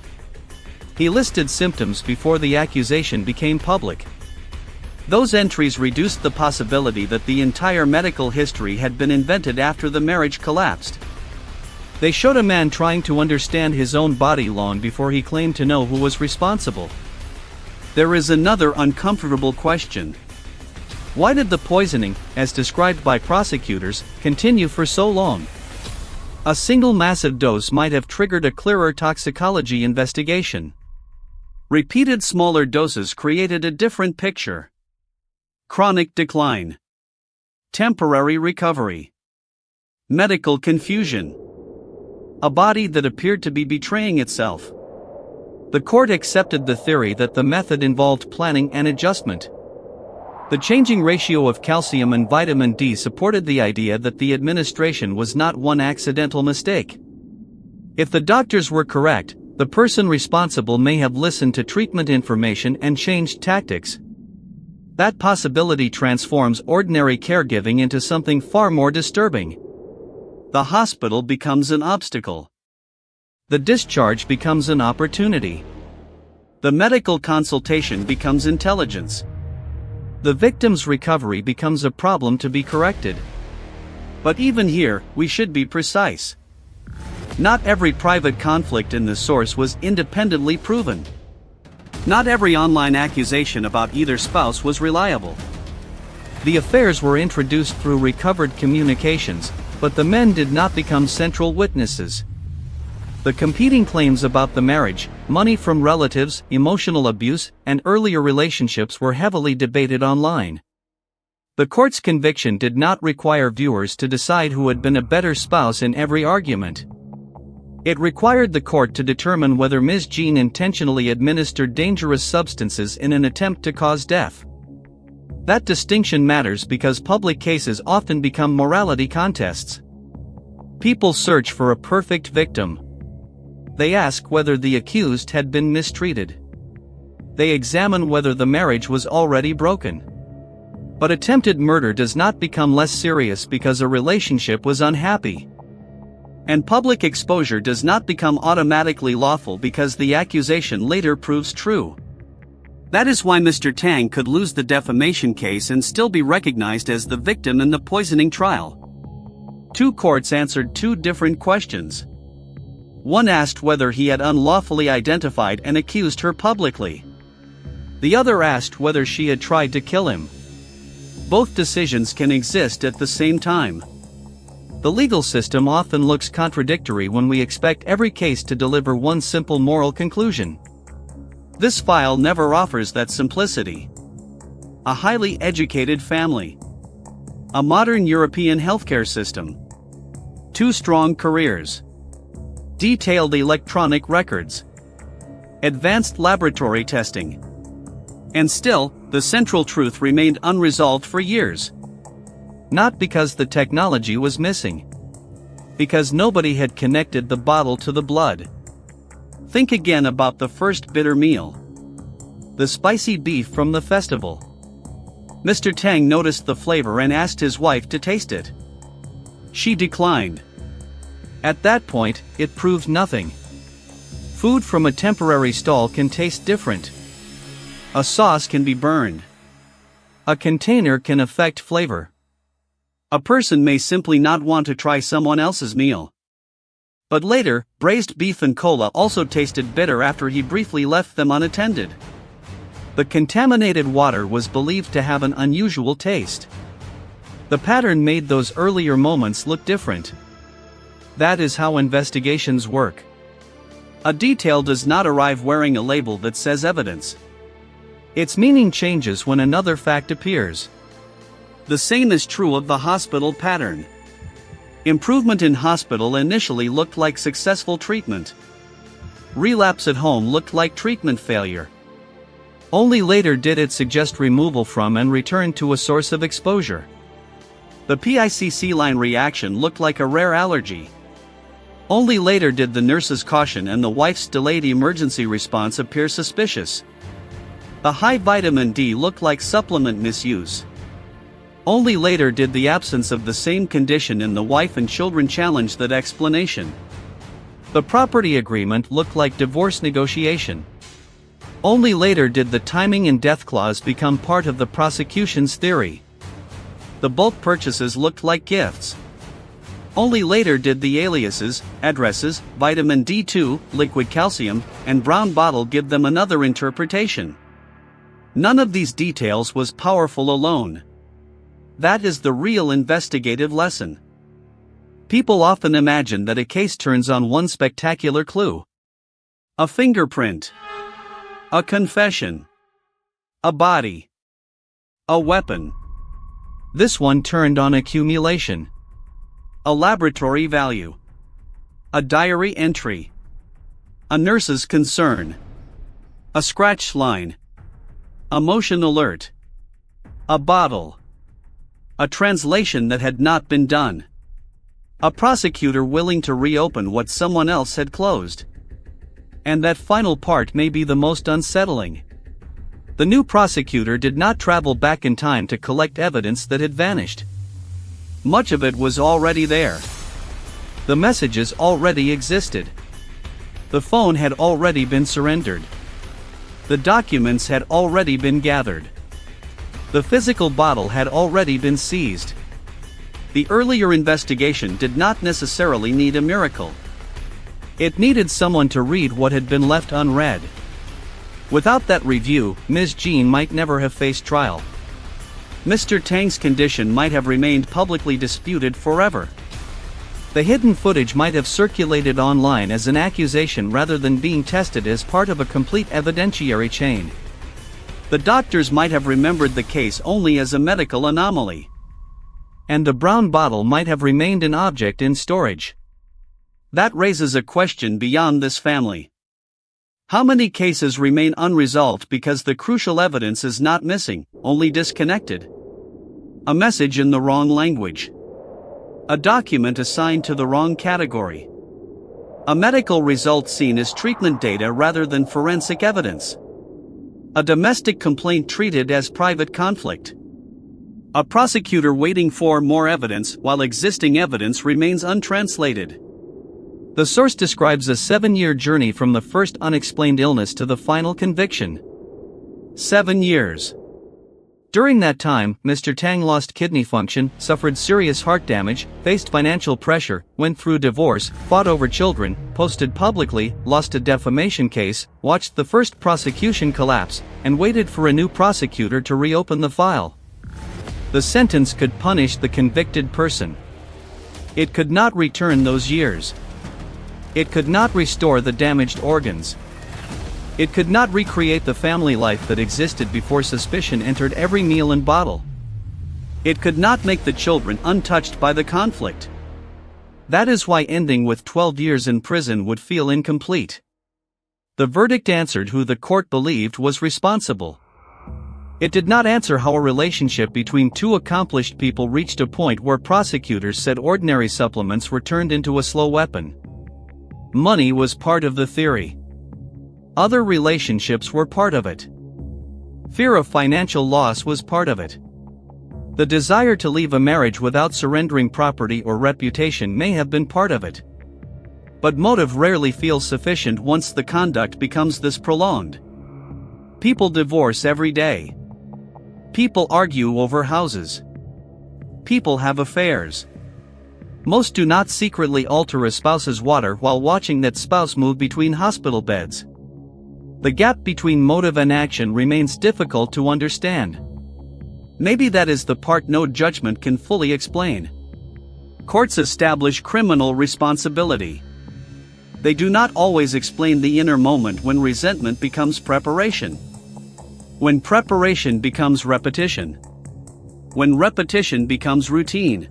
He listed symptoms before the accusation became public. Those entries reduced the possibility that the entire medical history had been invented after the marriage collapsed. They showed a man trying to understand his own body long before he claimed to know who was responsible. There is another uncomfortable question. Why did the poisoning, as described by prosecutors, continue for so long? A single massive dose might have triggered a clearer toxicology investigation. Repeated smaller doses created a different picture. Chronic decline. Temporary recovery. Medical confusion. A body that appeared to be betraying itself. The court accepted the theory that the method involved planning and adjustment. The changing ratio of calcium and vitamin D supported the idea that the administration was not one accidental mistake. If the doctors were correct, the person responsible may have listened to treatment information and changed tactics. That possibility transforms ordinary caregiving into something far more disturbing. The hospital becomes an obstacle. The discharge becomes an opportunity. The medical consultation becomes intelligence. The victim's recovery becomes a problem to be corrected. But even here, we should be precise. Not every private conflict in the source was independently proven. Not every online accusation about either spouse was reliable. The affairs were introduced through recovered communications, but the men did not become central witnesses. The competing claims about the marriage, money from relatives, emotional abuse, and earlier relationships were heavily debated online. The court's conviction did not require viewers to decide who had been a better spouse in every argument. It required the court to determine whether Ms. Jean intentionally administered dangerous substances in an attempt to cause death. That distinction matters because public cases often become morality contests. People search for a perfect victim. They ask whether the accused had been mistreated. They examine whether the marriage was already broken. But attempted murder does not become less serious because a relationship was unhappy. And public exposure does not become automatically lawful because the accusation later proves true. That is why Mr. Tang could lose the defamation case and still be recognized as the victim in the poisoning trial. Two courts answered two different questions. One asked whether he had unlawfully identified and accused her publicly. The other asked whether she had tried to kill him. Both decisions can exist at the same time. The legal system often looks contradictory when we expect every case to deliver one simple moral conclusion. This file never offers that simplicity. A highly educated family. A modern European healthcare system. Two strong careers. Detailed electronic records. Advanced laboratory testing. And still, the central truth remained unresolved for years. Not because the technology was missing. Because nobody had connected the bottle to the blood. Think again about the first bitter meal. The spicy beef from the festival. Mr. Tang noticed the flavor and asked his wife to taste it. She declined. At that point, it proved nothing. Food from a temporary stall can taste different. A sauce can be burned. A container can affect flavor. A person may simply not want to try someone else's meal. But later, braised beef and cola also tasted bitter after he briefly left them unattended. The contaminated water was believed to have an unusual taste. The pattern made those earlier moments look different. That is how investigations work. A detail does not arrive wearing a label that says evidence. Its meaning changes when another fact appears. The same is true of the hospital pattern. Improvement in hospital initially looked like successful treatment. Relapse at home looked like treatment failure. Only later did it suggest removal from and return to a source of exposure. The PICC line reaction looked like a rare allergy. Only later did the nurse's caution and the wife's delayed emergency response appear suspicious. The high vitamin D looked like supplement misuse. Only later did the absence of the same condition in the wife and children challenge that explanation. The property agreement looked like divorce negotiation. Only later did the timing and death clause become part of the prosecution's theory. The bulk purchases looked like gifts. Only later did the aliases, addresses, vitamin D2, liquid calcium, and brown bottle give them another interpretation. None of these details was powerful alone. That is the real investigative lesson. People often imagine that a case turns on one spectacular clue. A fingerprint. A confession. A body. A weapon. This one turned on accumulation. A laboratory value. A diary entry. A nurse's concern. A scratch line. A motion alert. A bottle. A translation that had not been done. A prosecutor willing to reopen what someone else had closed. And that final part may be the most unsettling. The new prosecutor did not travel back in time to collect evidence that had vanished. Much of it was already there. The messages already existed. The phone had already been surrendered. The documents had already been gathered. The physical bottle had already been seized. The earlier investigation did not necessarily need a miracle. It needed someone to read what had been left unread. Without that review, Ms. Jean might never have faced trial. Mr. Tang's condition might have remained publicly disputed forever. The hidden footage might have circulated online as an accusation rather than being tested as part of a complete evidentiary chain. The doctors might have remembered the case only as a medical anomaly. And the brown bottle might have remained an object in storage. That raises a question beyond this family. How many cases remain unresolved because the crucial evidence is not missing, only disconnected? A message in the wrong language. A document assigned to the wrong category. A medical result seen as treatment data rather than forensic evidence. A domestic complaint treated as private conflict. A prosecutor waiting for more evidence while existing evidence remains untranslated. The source describes a 7-year journey from the first unexplained illness to the final conviction. 7 years. During that time, Mr. Tang lost kidney function, suffered serious heart damage, faced financial pressure, went through divorce, fought over children, posted publicly, lost a defamation case, watched the first prosecution collapse, and waited for a new prosecutor to reopen the file. The sentence could punish the convicted person. It could not return those years. It could not restore the damaged organs. It could not recreate the family life that existed before suspicion entered every meal and bottle. It could not make the children untouched by the conflict. That is why ending with 12 years in prison would feel incomplete. The verdict answered who the court believed was responsible. It did not answer how a relationship between two accomplished people reached a point where prosecutors said ordinary supplements were turned into a slow weapon. Money was part of the theory. Other relationships were part of it. Fear of financial loss was part of it. The desire to leave a marriage without surrendering property or reputation may have been part of it. But motive rarely feels sufficient once the conduct becomes this prolonged. People divorce every day. People argue over houses. People have affairs. Most do not secretly alter a spouse's water while watching that spouse move between hospital beds. The gap between motive and action remains difficult to understand. Maybe that is the part no judgment can fully explain. Courts establish criminal responsibility. They do not always explain the inner moment when resentment becomes preparation. When preparation becomes repetition. When repetition becomes routine.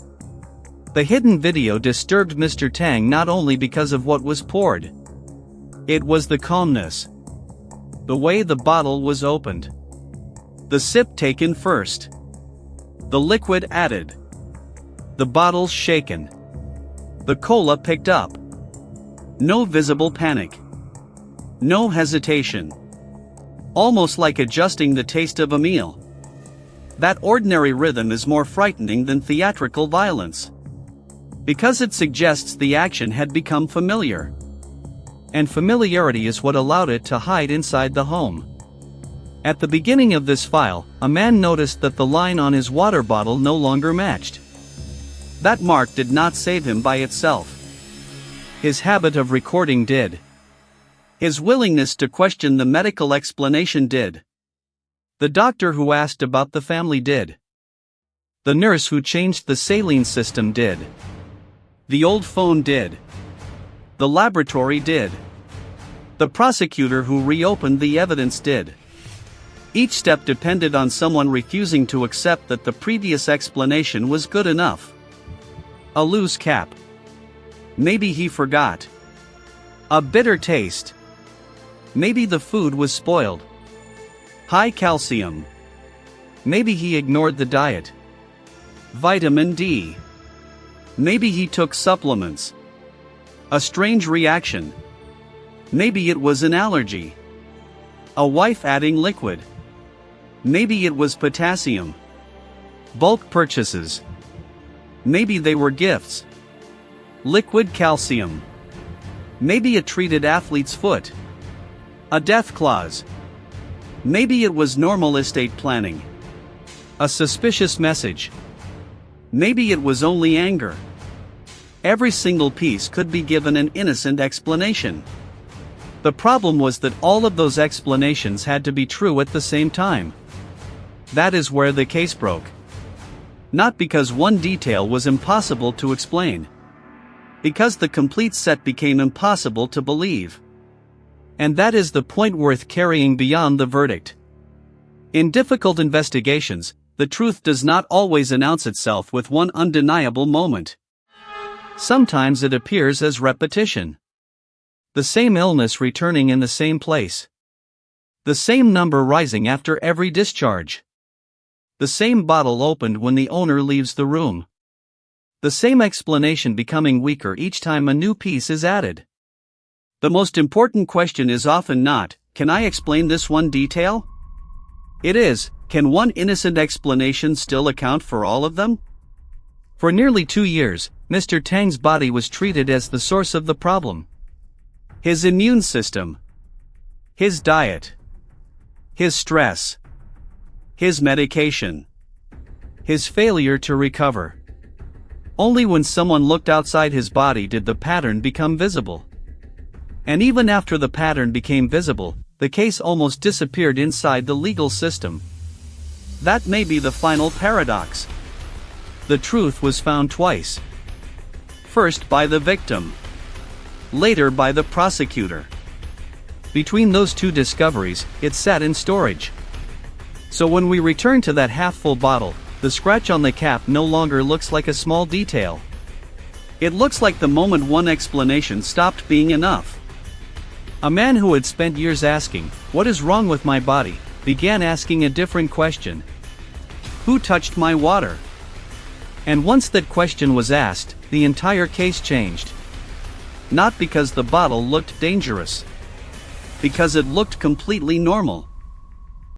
The hidden video disturbed Mr. Tang not only because of what was poured. It was the calmness. The way the bottle was opened. The sip taken first. The liquid added. The bottle shaken. The cola picked up. No visible panic. No hesitation. Almost like adjusting the taste of a meal. That ordinary rhythm is more frightening than theatrical violence. Because it suggests the action had become familiar. And familiarity is what allowed it to hide inside the home. At the beginning of this file, a man noticed that the line on his water bottle no longer matched. That mark did not save him by itself. His habit of recording did. His willingness to question the medical explanation did. The doctor who asked about the family did. The nurse who changed the saline system did. The old phone did. The laboratory did. The prosecutor who reopened the evidence did. Each step depended on someone refusing to accept that the previous explanation was good enough. A loose cap. Maybe he forgot. A bitter taste. Maybe the food was spoiled. High calcium. Maybe he ignored the diet. Vitamin D. Maybe he took supplements. A strange reaction. Maybe it was an allergy. A wife adding liquid. Maybe it was potassium. Bulk purchases. Maybe they were gifts. Liquid calcium. Maybe a treated athlete's foot. A death clause. Maybe it was normal estate planning. A suspicious message. Maybe it was only anger. Every single piece could be given an innocent explanation. The problem was that all of those explanations had to be true at the same time. That is where the case broke. Not because one detail was impossible to explain. Because the complete set became impossible to believe. And that is the point worth carrying beyond the verdict. In difficult investigations, the truth does not always announce itself with one undeniable moment. Sometimes it appears as repetition. The same illness returning in the same place. The same number rising after every discharge. The same bottle opened when the owner leaves the room. The same explanation becoming weaker each time a new piece is added. The most important question is often not, can I explain this one detail? It is, can one innocent explanation still account for all of them? For nearly 2 years, Mr. Tang's body was treated as the source of the problem. His immune system. His diet. His stress. His medication. His failure to recover. Only when someone looked outside his body did the pattern become visible. And even after the pattern became visible, the case almost disappeared inside the legal system. That may be the final paradox. The truth was found twice. First by the victim. Later by the prosecutor. Between those two discoveries, it sat in storage. So when we return to that half-full bottle, the scratch on the cap no longer looks like a small detail. It looks like the moment one explanation stopped being enough. A man who had spent years asking, "What is wrong with my body?" began asking a different question. Who touched my water? And once that question was asked, the entire case changed. Not because the bottle looked dangerous. Because it looked completely normal.